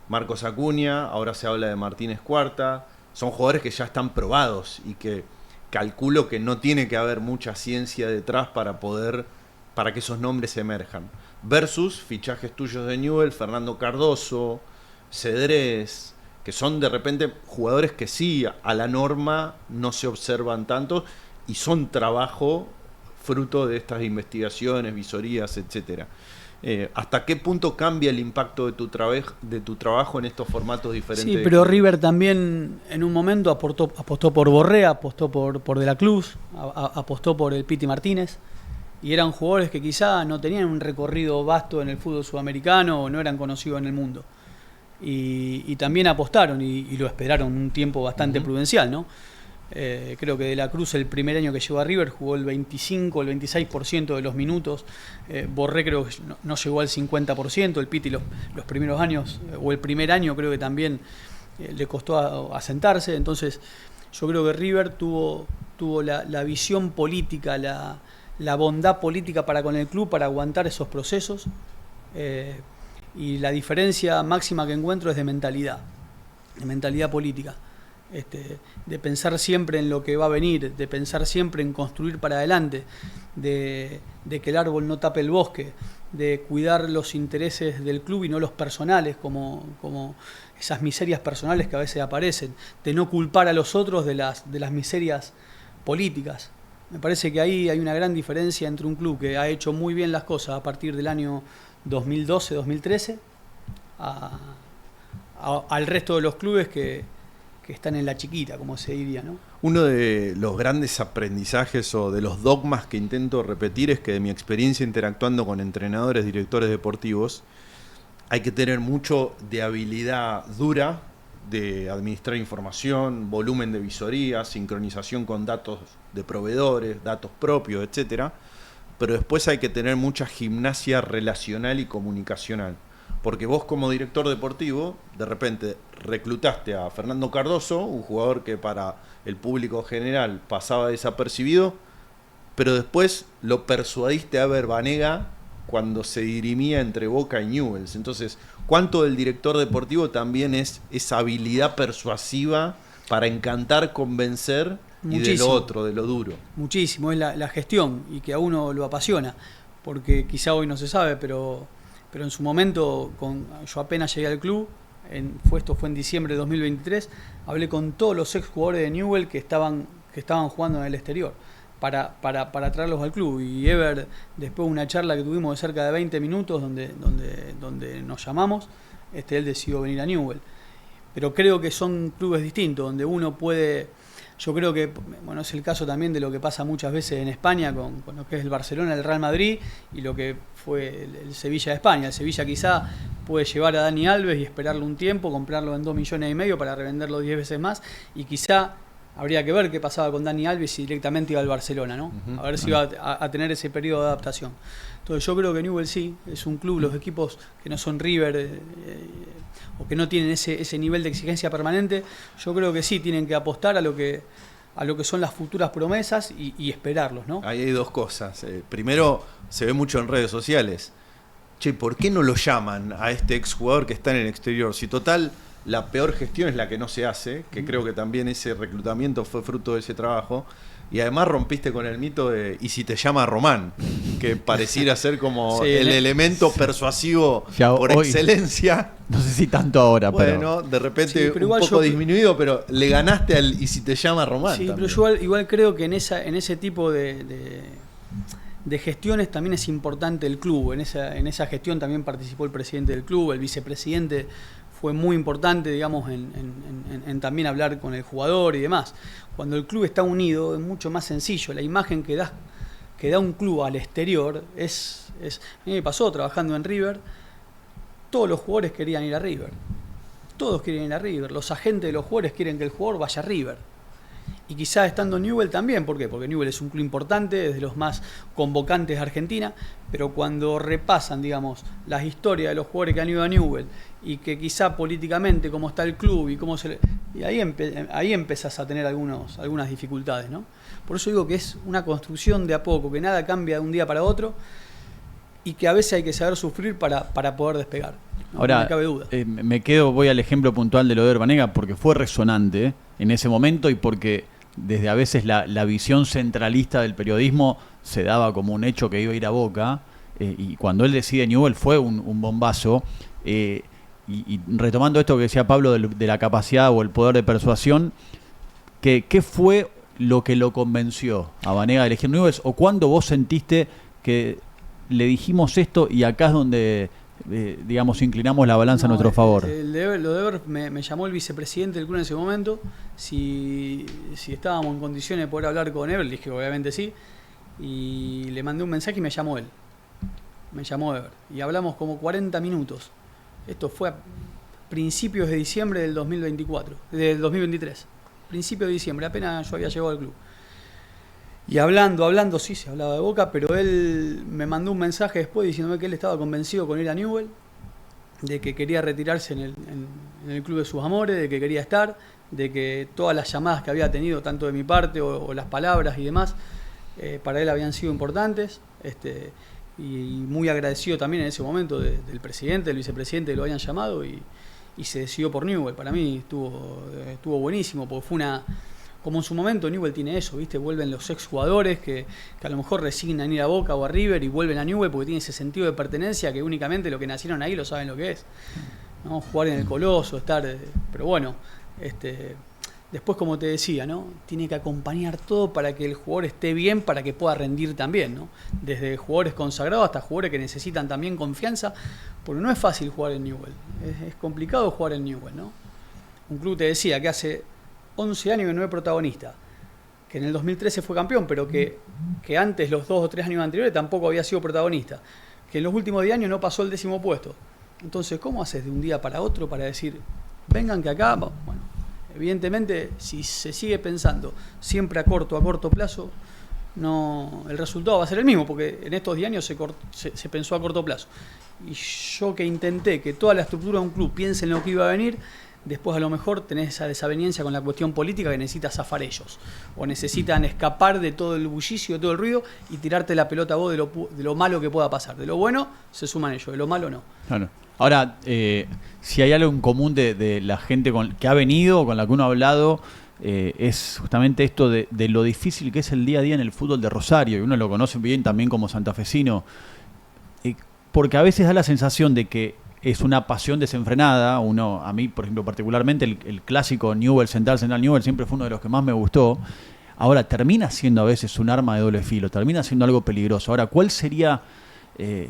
Marcos Acuña, ahora se habla de Martínez Cuarta. Son jugadores que ya están probados y que calculo que no tiene que haber mucha ciencia detrás para que esos nombres emerjan. Versus fichajes tuyos de Newell's, Fernando Cardoso, Cedrés, que son de repente jugadores que sí, a la norma no se observan tanto y son trabajo fruto de estas investigaciones, visorías, etcétera. ¿Hasta qué punto cambia el impacto de tu trabajo en estos formatos diferentes? Sí, pero River también en un momento apostó por Borré, apostó por De la Cruz, apostó por el Piti Martínez, y eran jugadores que quizá no tenían un recorrido vasto en el fútbol sudamericano o no eran conocidos en el mundo. Y también apostaron y lo esperaron un tiempo bastante prudencial, ¿no? Creo que De la Cruz el primer año que llegó a River jugó el 25, el 26% de los minutos. Borré creo que no llegó al 50%. El Piti los primeros años, o el primer año creo que también le costó asentarse. Entonces yo creo que River tuvo la visión política, la bondad política para con el club, para aguantar esos procesos. Y la diferencia máxima que encuentro es de mentalidad política. De pensar siempre en lo que va a venir, de pensar siempre en construir para adelante, de que el árbol no tape el bosque, de cuidar los intereses del club y no los personales, como esas miserias personales que a veces aparecen, de no culpar a los otros de las miserias políticas. Me parece que ahí hay una gran diferencia entre un club que ha hecho muy bien las cosas a partir del año 2012-2013 al resto de los clubes que están en la chiquita, como se diría, ¿no? Uno de los grandes aprendizajes o de los dogmas que intento repetir es que de mi experiencia interactuando con entrenadores, directores deportivos, hay que tener mucho de habilidad dura, de administrar información, volumen de visoría, sincronización con datos de proveedores, datos propios, etcétera. Pero después hay que tener mucha gimnasia relacional y comunicacional. Porque vos como director deportivo, de repente reclutaste a Fernando Cardoso, un jugador que para el público general pasaba desapercibido, pero después lo persuadiste a ver Banega cuando se dirimía entre Boca y Newell's. Entonces, ¿cuánto del director deportivo también es esa habilidad persuasiva para encantar, convencer? Muchísimo. Y de lo otro, de lo duro. Muchísimo, es la gestión y que a uno lo apasiona, porque quizá hoy no se sabe, pero en su momento, yo apenas llegué al club, esto fue en diciembre de 2023, hablé con todos los exjugadores de Newell's que estaban jugando en el exterior para traerlos al club. Y Ever, después de una charla que tuvimos de cerca de 20 minutos donde nos llamamos, él decidió venir a Newell's. Pero creo que son clubes distintos, donde uno puede... Yo creo que, bueno, es el caso también de lo que pasa muchas veces en España con lo que es el Barcelona, el Real Madrid y lo que fue el Sevilla de España. El Sevilla quizá puede llevar a Dani Alves y esperarlo un tiempo, comprarlo en 2,5 millones para revenderlo 10 veces más, y quizá habría que ver qué pasaba con Dani Alves si directamente iba al Barcelona, ¿no? A ver si iba a tener ese periodo de adaptación. Entonces yo creo que Newell's sí, es un club, los equipos que no son River o que no tienen ese nivel de exigencia permanente, yo creo que sí tienen que apostar a lo que son las futuras promesas y esperarlos, ¿no? Ahí hay dos cosas. Primero, se ve mucho en redes sociales. Che, ¿por qué no lo llaman a este exjugador que está en el exterior? Si total, la peor gestión es la que no se hace, que creo que también ese reclutamiento fue fruto de ese trabajo. Y además rompiste con el mito de ¿y si te llama Román? Que pareciera ser como el elemento persuasivo ya por excelencia. No sé si tanto ahora, bueno, de repente un poco disminuido, pero le ganaste al ¿y si te llama Román? Sí, también. Pero yo igual creo que en ese tipo de gestiones también es importante el club. En esa gestión también participó el presidente del club, el vicepresidente fue muy importante, digamos, en también hablar con el jugador y demás. Cuando el club está unido es mucho más sencillo. La imagen que da un club al exterior es... A mí me pasó trabajando en River, todos los jugadores querían ir a River. Todos quieren ir a River. Los agentes de los jugadores quieren que el jugador vaya a River. Y quizás estando en Newell también. ¿Por qué? Porque Newell es un club importante, es de los más convocantes de Argentina. Pero cuando repasan, digamos, las historias de los jugadores que han ido a Newell y que quizá políticamente cómo está el club y ahí empezás a tener algunas dificultades, ¿no? Por eso digo que es una construcción de a poco, que nada cambia de un día para otro y que a veces hay que saber sufrir para poder despegar. Ahora, no me cabe duda. Voy al ejemplo puntual de lo de Herbanega porque fue resonante en ese momento y porque desde a veces la visión centralista del periodismo se daba como un hecho que iba a ir a Boca, y cuando él decide Newell fue un bombazo. Y retomando esto que decía Pablo de la capacidad o el poder de persuasión, ¿qué fue lo que lo convenció a Banega de elegir Newell's? ¿O cuándo vos sentiste que le dijimos esto y acá es donde digamos inclinamos la balanza a nuestro favor? Lo de Ever me llamó el vicepresidente del club en ese momento si estábamos en condiciones de poder hablar con Ever. Le dije obviamente sí, y le mandé un mensaje y me llamó él. Me llamó Ever y hablamos como 40 minutos. Esto fue a principios de diciembre del 2023. Principios de diciembre, apenas yo había llegado al club. Y hablando, sí, se hablaba de Boca, pero él me mandó un mensaje después diciéndome que él estaba convencido con ir a Newell, de que quería retirarse en el club de sus amores, de que quería estar, de que todas las llamadas que había tenido, tanto de mi parte o las palabras y demás, para él habían sido importantes. Y muy agradecido también en ese momento del presidente, del vicepresidente que lo habían llamado y se decidió por Newell. Para mí estuvo buenísimo, porque fue como en su momento Newell tiene eso, ¿viste? Vuelven los exjugadores que a lo mejor resignan ir a Boca o a River y vuelven a Newell porque tiene ese sentido de pertenencia que únicamente los que nacieron ahí lo saben lo que es, ¿no? Jugar en el Coloso, estar... Pero bueno, después, como te decía, ¿no? Tiene que acompañar todo para que el jugador esté bien, para que pueda rendir también, ¿no? Desde jugadores consagrados hasta jugadores que necesitan también confianza, porque no es fácil jugar en Newell, es complicado jugar en Newell, ¿no? Un club, te decía, que hace 11 años que no es protagonista, que en el 2013 fue campeón, pero que antes, los 2 o 3 años anteriores, tampoco había sido protagonista, que en los últimos 10 años no pasó el 10º puesto. Entonces, ¿cómo haces de un día para otro para decir, vengan que acá... Bueno, evidentemente, si se sigue pensando siempre a corto plazo, no, el resultado va a ser el mismo, porque en estos 10 años se pensó a corto plazo. Y yo que intenté que toda la estructura de un club piense en lo que iba a venir, después a lo mejor tenés esa desaveniencia con la cuestión política que necesitas zafar ellos, o necesitan escapar de todo el bullicio, de todo el ruido y tirarte la pelota a vos de lo malo que pueda pasar. De lo bueno se suman ellos, de lo malo no. Claro. Ahora, si hay algo en común de la gente que ha venido, con la que uno ha hablado, es justamente esto de lo difícil que es el día a día en el fútbol de Rosario, y uno lo conoce bien también como santafesino, porque a veces da la sensación de que es una pasión desenfrenada. A mí, por ejemplo, particularmente el clásico Newell Central Newell siempre fue uno de los que más me gustó. Ahora termina siendo a veces un arma de doble filo, termina siendo algo peligroso. Ahora, ¿cuál sería?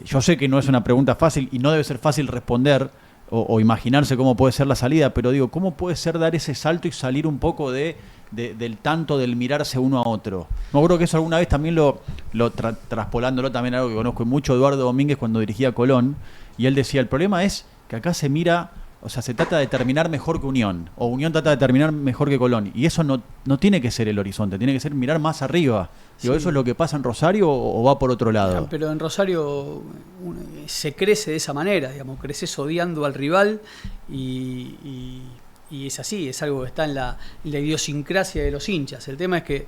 Yo sé que no es una pregunta fácil y no debe ser fácil responder o imaginarse cómo puede ser la salida, pero digo, ¿cómo puede ser dar ese salto y salir un poco del mirarse uno a otro? Me acuerdo que eso alguna vez también traspolándolo también algo que conozco mucho, Eduardo Domínguez, cuando dirigía Colón, y él decía, el problema es que acá se mira, o sea, se trata de terminar mejor que Unión, o Unión trata de terminar mejor que Colón, y eso no tiene que ser el horizonte, tiene que ser mirar más arriba. Digo, sí. ¿Eso es lo que pasa en Rosario o va por otro lado? Pero en Rosario se crece de esa manera, digamos, creces odiando al rival y es así, es algo que está en la idiosincrasia de los hinchas. El tema es que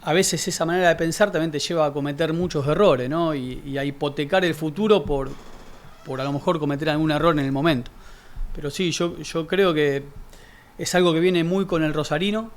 a veces esa manera de pensar también te lleva a cometer muchos errores, ¿no? Y a hipotecar el futuro por a lo mejor cometer algún error en el momento. Pero sí, yo creo que es algo que viene muy con el rosarino,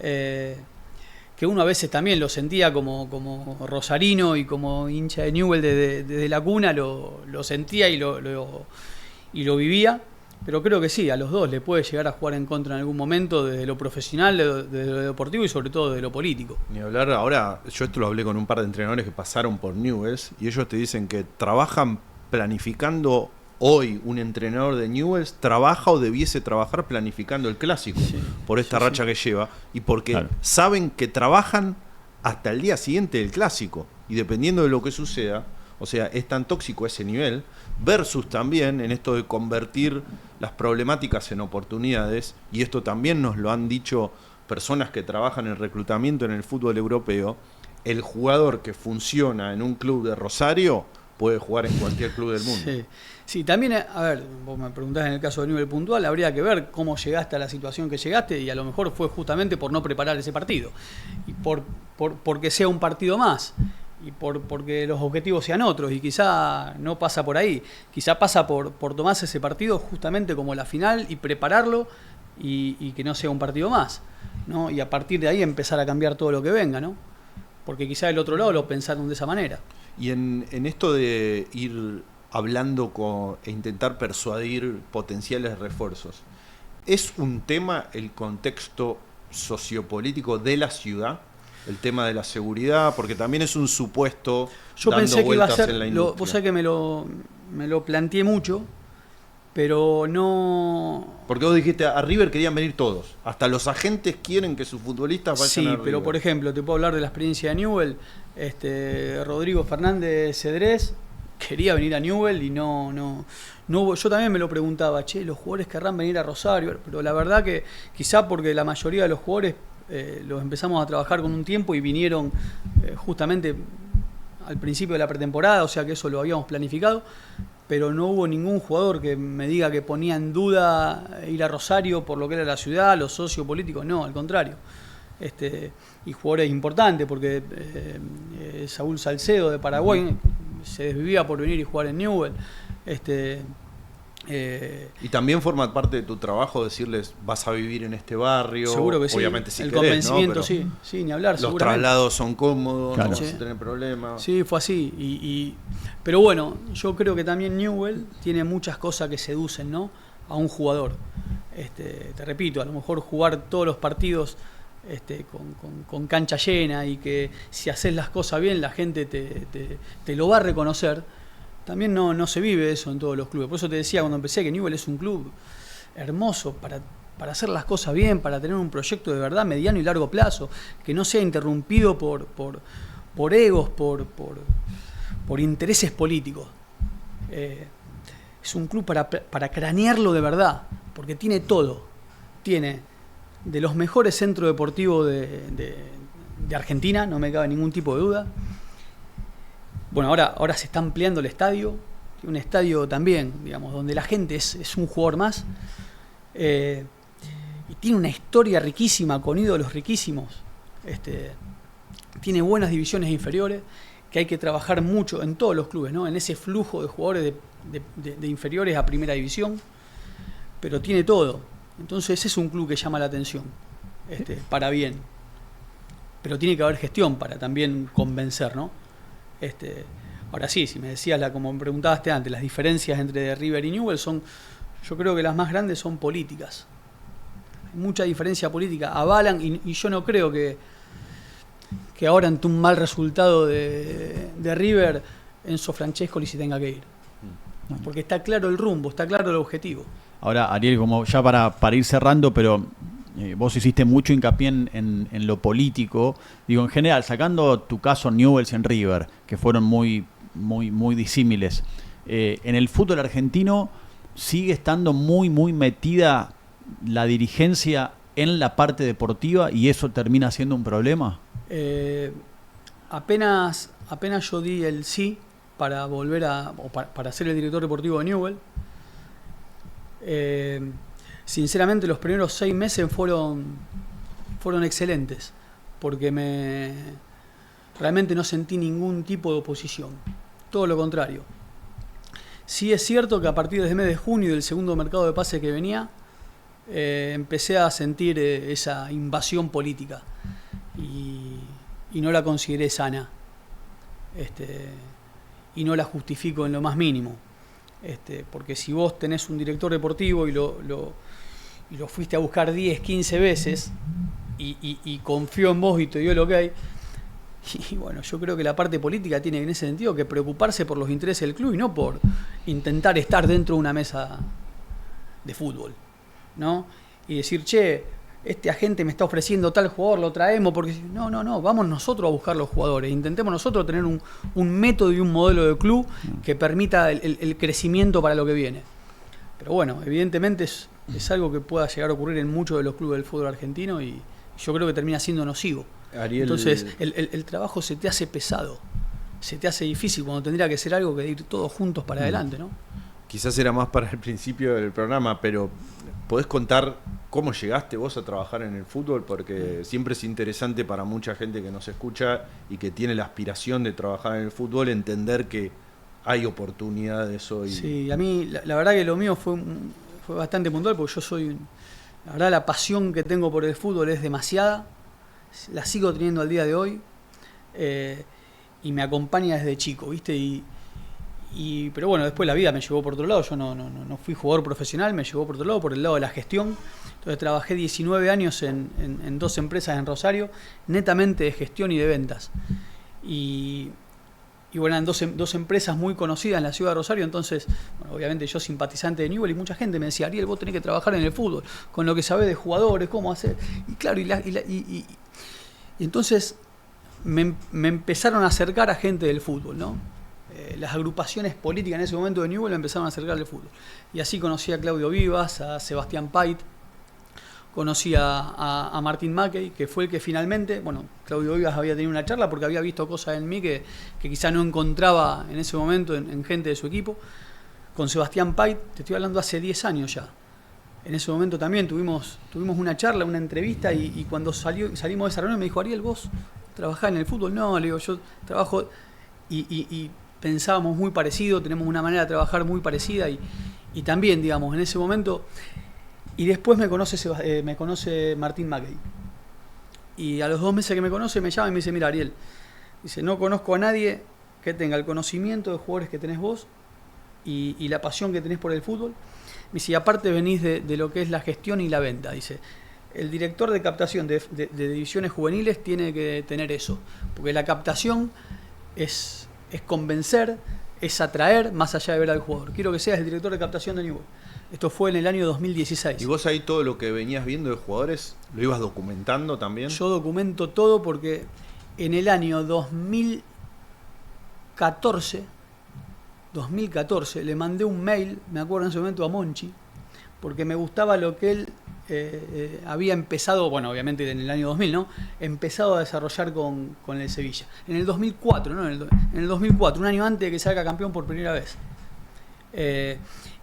que uno a veces también lo sentía como rosarino y como hincha de Newell desde la cuna, lo sentía y lo vivía. Pero creo que sí, a los dos le puede llegar a jugar en contra en algún momento, desde lo profesional, desde lo deportivo y sobre todo desde lo político. Ni hablar, ahora yo esto lo hablé con un par de entrenadores que pasaron por Newell's y ellos te dicen que trabajan planificando hoy un entrenador de Newell's trabaja o debiese trabajar planificando el clásico por esta racha que lleva y porque saben que trabajan hasta el día siguiente del clásico y dependiendo de lo que suceda, o sea, es tan tóxico ese nivel versus también en esto de convertir las problemáticas en oportunidades, y esto también nos lo han dicho personas que trabajan en reclutamiento en el fútbol europeo. El jugador que funciona en un club de Rosario puede jugar en cualquier club del mundo. Sí, también, a ver, vos me preguntás en el caso de Newell's puntual, habría que ver cómo llegaste a la situación que llegaste y a lo mejor fue justamente por no preparar ese partido y porque sea un partido más y porque los objetivos sean otros y quizá no pasa por ahí, quizá pasa por tomarse ese partido justamente como la final y prepararlo y que no sea un partido más, ¿no? Y a partir de ahí empezar a cambiar todo lo que venga, ¿no? Porque quizá del otro lado lo pensaron de esa manera. Y en esto de ir hablando e intentar persuadir potenciales refuerzos, ¿es un tema el contexto sociopolítico de la ciudad? El tema de la seguridad, porque también es un supuesto. Yo dando pensé que iba a ser, en la industria. vos sabés que me lo planteé mucho, pero no. Porque vos dijiste, a River querían venir todos. Hasta los agentes quieren que sus futbolistas vayan a River. Sí, pero por ejemplo, te puedo hablar de la experiencia de Newell's. Rodrigo Fernández Cedrés quería venir a Newell's y no hubo. Yo también me lo preguntaba, los jugadores querrán venir a Rosario, pero la verdad que quizá porque la mayoría de los jugadores los empezamos a trabajar con un tiempo y vinieron justamente al principio de la pretemporada, o sea que eso lo habíamos planificado, pero no hubo ningún jugador que me diga que ponía en duda ir a Rosario por lo que era la ciudad, los socios políticos, no, al contrario. Y jugadores importantes, porque Saúl Salcedo de Paraguay se desvivía por venir y jugar en Newell's. Y también forma parte de tu trabajo decirles, vas a vivir en este barrio. Seguro que obviamente sí. Si el querés, convencimiento, ¿no? Pero sí, ni hablar. Los traslados son cómodos, claro. No vas a tener problemas. Sí, fue así. Pero bueno, yo creo que también Newell's tiene muchas cosas que seducen, ¿no? A un jugador. Te repito, a lo mejor jugar todos los partidos con cancha llena y que si haces las cosas bien la gente te lo va a reconocer. También no se vive eso en todos los clubes. Por eso te decía cuando empecé que Newell's es un club hermoso para hacer las cosas bien, para tener un proyecto de verdad mediano y largo plazo, que no sea interrumpido por egos, por intereses políticos. Es un club para cranearlo de verdad, porque tiene todo. Tiene de los mejores centros deportivos de Argentina, no me cabe ningún tipo de duda. Bueno, ahora se está ampliando el estadio, un estadio también, digamos, donde la gente es un jugador más, y tiene una historia riquísima, con ídolos riquísimos, tiene buenas divisiones inferiores, que hay que trabajar mucho en todos los clubes, ¿no? En ese flujo de jugadores de inferiores a primera división, pero tiene todo. Entonces es un club que llama la atención, para bien, pero tiene que haber gestión para también convencer, ¿no? Ahora sí, si me decías, como me preguntaste antes, las diferencias entre River y Newell's yo creo que las más grandes son políticas. Hay mucha diferencia política, avalan, y yo no creo que ahora ante un mal resultado de River, Enzo Francescoli se tenga que ir. Porque está claro el rumbo, está claro el objetivo. Ahora, Ariel, como ya para ir cerrando, pero vos hiciste mucho hincapié en lo político. Digo, en general, sacando tu caso Newell's en River, que fueron muy disímiles, en el fútbol argentino sigue estando muy metida la dirigencia en la parte deportiva y eso termina siendo un problema. Apenas yo di el sí para volver para ser el director deportivo de Newell's. Sinceramente los primeros 6 meses fueron excelentes, porque realmente no sentí ningún tipo de oposición, todo lo contrario. Sí es cierto que a partir del mes de junio y del segundo mercado de pases que venía, empecé a sentir esa invasión política y no la consideré sana, y no la justifico en lo más mínimo. Porque si vos tenés un director deportivo y lo fuiste a buscar 10, 15 veces y confió en vos y te dio el ok, Y bueno, yo creo que la parte política tiene en ese sentido que preocuparse por los intereses del club y no por intentar estar dentro de una mesa de fútbol, ¿no? Y decir, che, este agente me está ofreciendo tal jugador, lo traemos, porque no, vamos nosotros a buscar los jugadores, intentemos nosotros tener un método y un modelo de club que permita el crecimiento para lo que viene. Pero bueno, evidentemente es algo que pueda llegar a ocurrir en muchos de los clubes del fútbol argentino y yo creo que termina siendo nocivo. Ariel... Entonces el trabajo se te hace pesado, se te hace difícil cuando tendría que ser algo que ir todos juntos para adelante, ¿no? Quizás era más para el principio del programa, pero ¿podés contar cómo llegaste vos a trabajar en el fútbol? Porque siempre es interesante para mucha gente que nos escucha y que tiene la aspiración de trabajar en el fútbol, entender que hay oportunidades hoy. Sí, a mí la verdad que lo mío fue bastante puntual, porque yo soy... La verdad la pasión que tengo por el fútbol es demasiada, la sigo teniendo al día de hoy, y me acompaña desde chico, ¿viste? Pero bueno, después la vida me llevó por otro lado. Yo no fui jugador profesional, me llevó por otro lado, por el lado de la gestión. Entonces trabajé 19 años en 2 empresas en Rosario, netamente de gestión y de ventas. Y bueno, eran dos empresas muy conocidas en la ciudad de Rosario. Entonces, bueno, obviamente yo simpatizante de Newell, y mucha gente me decía, Ariel, vos tenés que trabajar en el fútbol, con lo que sabés de jugadores, cómo hacer. Y claro, y entonces me empezaron a acercar a gente del fútbol, ¿no? Las agrupaciones políticas en ese momento de Newell me empezaron a acercar al fútbol. Y así conocí a Claudio Vivas, a Sebastián Pait, conocí a Martín Mackey, que fue el que finalmente, bueno, Claudio Vivas había tenido una charla porque había visto cosas en mí que quizá no encontraba en ese momento en gente de su equipo. Con Sebastián Pait, te estoy hablando hace 10 años ya. En ese momento también tuvimos una charla, una entrevista, y cuando salimos de esa reunión me dijo, Ariel, ¿vos trabajás en el fútbol? No, le digo, yo trabajo... Y pensábamos muy parecido, tenemos una manera de trabajar muy parecida y también, digamos, en ese momento. Y después me conoce Martín Mackey. Y a los 2 meses que me conoce me llama y me dice, mira, Ariel, dice, no conozco a nadie que tenga el conocimiento de jugadores que tenés vos y la pasión que tenés por el fútbol. Me dice, y aparte venís de lo que es la gestión y la venta. Dice, el director de captación de divisiones juveniles tiene que tener eso, porque la captación es convencer, es atraer, más allá de ver al jugador. Quiero que seas el director de captación de Newell. Esto fue en el año 2016. ¿Y vos ahí todo lo que venías viendo de jugadores lo ibas documentando también? Yo documento todo porque en el año 2014 le mandé un mail, me acuerdo en ese momento, a Monchi, porque me gustaba lo que él había empezado, bueno, obviamente en el año 2000, ¿no? Empezado a desarrollar con el Sevilla. En el 2004, ¿no? En el 2004, un año antes de que salga campeón por primera vez.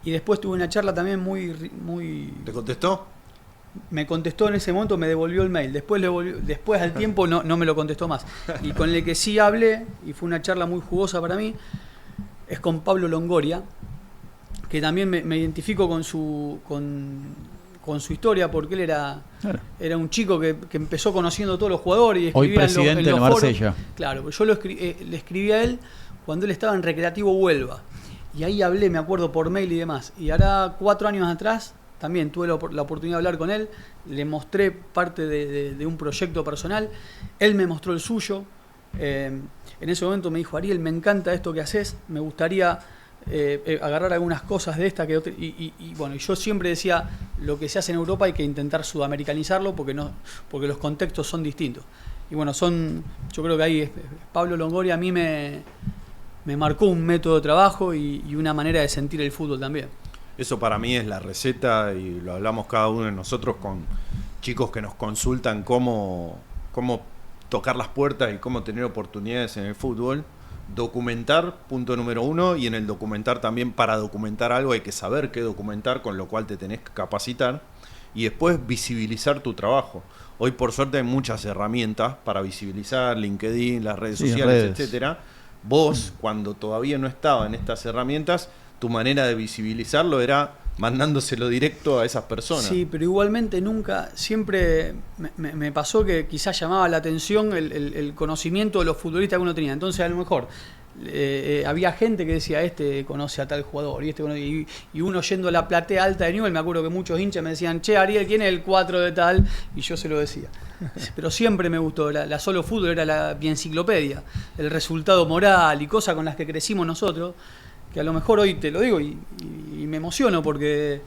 Y después tuve una charla también muy... ¿Te contestó? Me contestó en ese momento, me devolvió el mail. Después al tiempo no me lo contestó más. Y con el que sí hablé, y fue una charla muy jugosa para mí, es con Pablo Longoria, que también me identifico con su historia, porque él era un chico que empezó conociendo a todos los jugadores y escribía hoy presidente en los del Marsella. foros. Claro, pues yo le escribí a él cuando él estaba en Recreativo Huelva. Y ahí hablé, me acuerdo, por mail y demás. Y ahora 4 años atrás también tuve la oportunidad de hablar con él. Le mostré parte de un proyecto personal. Él me mostró el suyo. En ese momento me dijo, Ariel, me encanta esto que haces. Me gustaría agarrar algunas cosas de esta que bueno, y yo siempre decía, lo que se hace en Europa hay que intentar sudamericanizarlo porque los contextos son distintos. Y bueno, yo creo que ahí Pablo Longoria a mí me marcó un método de trabajo y una manera de sentir el fútbol también. Eso para mí es la receta, y lo hablamos cada uno de nosotros con chicos que nos consultan cómo tocar las puertas y cómo tener oportunidades en el fútbol. Documentar, punto número 1, y en el documentar también, para documentar algo hay que saber qué documentar, con lo cual te tenés que capacitar, y después visibilizar tu trabajo. Hoy por suerte hay muchas herramientas para visibilizar, LinkedIn, las redes sociales, etcétera. Vos, cuando todavía no estaba en estas herramientas, tu manera de visibilizarlo era mandándoselo directo a esas personas. Sí, pero igualmente siempre me pasó que quizás llamaba la atención el conocimiento de los futbolistas que uno tenía. Entonces a lo mejor había gente que decía, este conoce a tal jugador, y uno yendo a la platea alta de Newell's, me acuerdo que muchos hinchas me decían, che, Ariel, ¿quién es el 4 de tal? Y yo se lo decía. Pero siempre me gustó, la Solo Fútbol era mi enciclopedia, el resultado moral y cosas con las que crecimos nosotros, que a lo mejor hoy te lo digo y me emociono porque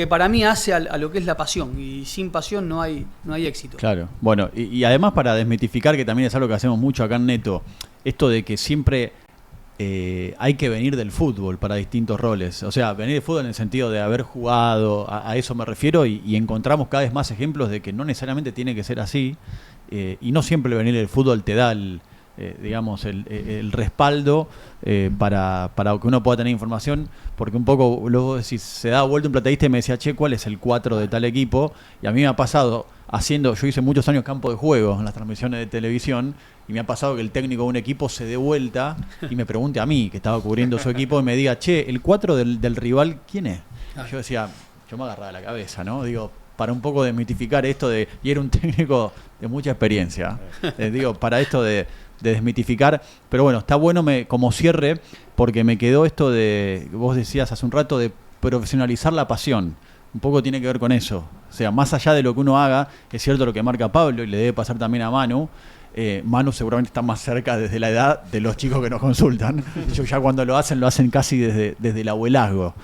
para mí hace a lo que es la pasión, y sin pasión no hay éxito. Claro, bueno, y además para desmitificar, que también es algo que hacemos mucho acá en Neto, esto de que siempre hay que venir del fútbol para distintos roles. O sea, venir del fútbol en el sentido de haber jugado, a eso me refiero, y encontramos cada vez más ejemplos de que no necesariamente tiene que ser así, y no siempre venir del fútbol te da el respaldo para que uno pueda tener información, porque un poco luego si se da vuelta un plateísta y me decía, che, ¿cuál es el 4 de tal equipo? Y a mí me ha pasado yo hice muchos años campo de juego en las transmisiones de televisión, y me ha pasado que el técnico de un equipo se dé vuelta y me pregunte a mí, que estaba cubriendo su equipo, y me diga, che, ¿el 4 del rival quién es? Y yo decía, yo me agarraba la cabeza, ¿no? Digo, para un poco desmitificar esto y era un técnico de mucha experiencia, para esto de desmitificar, pero bueno, está bueno como cierre, porque me quedó esto vos decías hace un rato, de profesionalizar la pasión. Un poco tiene que ver con eso. O sea, más allá de lo que uno haga, es cierto lo que marca Pablo, y le debe pasar también a Manu. Manu seguramente está más cerca desde la edad de los chicos que nos consultan. Ellos ya cuando lo hacen casi desde el abuelazgo.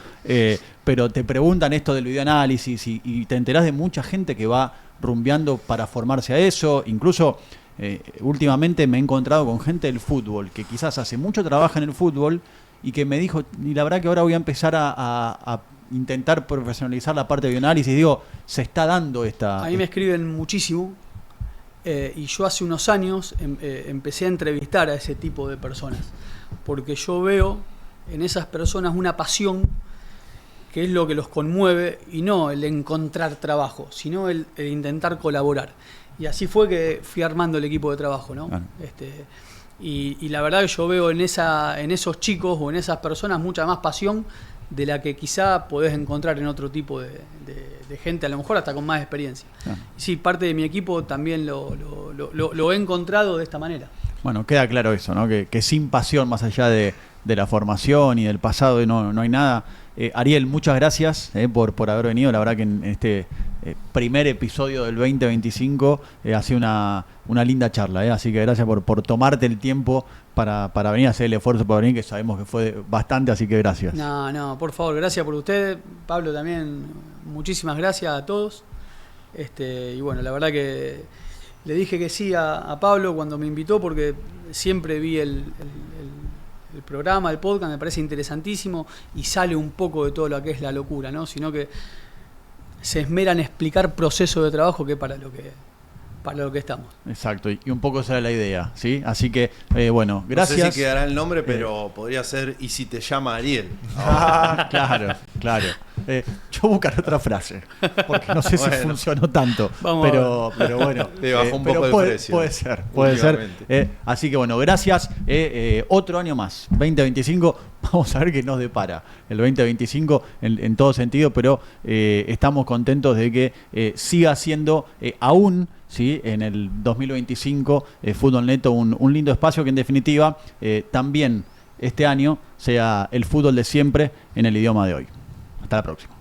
Pero te preguntan esto del videoanálisis y te enterás de mucha gente que va rumbeando para formarse a eso. Incluso últimamente me he encontrado con gente del fútbol que quizás hace mucho trabajo en el fútbol y que me dijo, y la verdad que ahora voy a empezar a intentar profesionalizar la parte de bioanálisis. Digo, se está dando esta... A mí me escriben muchísimo, y yo hace unos años empecé a entrevistar a ese tipo de personas, porque yo veo en esas personas una pasión que es lo que los conmueve, y no el encontrar trabajo, sino el intentar colaborar. Y así fue que fui armando el equipo de trabajo, ¿no? Claro. Y la verdad que yo veo en esos chicos o en esas personas mucha más pasión de la que quizá podés encontrar en otro tipo de gente, a lo mejor hasta con más experiencia. Ah. Sí, parte de mi equipo también lo he encontrado de esta manera. Bueno, queda claro eso, ¿no? Que sin pasión, más allá de la formación y del pasado, no hay nada. Ariel, muchas gracias por haber venido. La verdad que en este primer episodio del 2025 ha sido una linda charla, así que gracias por tomarte el tiempo para venir a hacer el esfuerzo para venir, que sabemos que fue bastante, así que gracias. No, por favor, gracias por ustedes. Pablo también, muchísimas gracias a todos. Y bueno, la verdad que le dije que sí a Pablo cuando me invitó, porque siempre vi el programa, el podcast, me parece interesantísimo, y sale un poco de todo lo que es la locura, ¿no? Sino que se esmeran en explicar procesos de trabajo, que para lo que estamos. Exacto, y un poco esa era la idea, ¿sí? Así que, bueno, gracias. No sé si quedará el nombre, pero podría ser "y si te llama Ariel". Claro. Yo buscaré otra frase, porque no sé si funcionó tanto, pero bueno, le bajó un poco de precio. Puede ser. Así que bueno, gracias. Otro año más, 2025. Vamos a ver qué nos depara el 2025 en todo sentido, pero estamos contentos de que siga siendo aún, ¿sí?, en el 2025 Fútbol Neto un lindo espacio que en definitiva también este año sea el fútbol de siempre en el idioma de hoy. Hasta la próxima.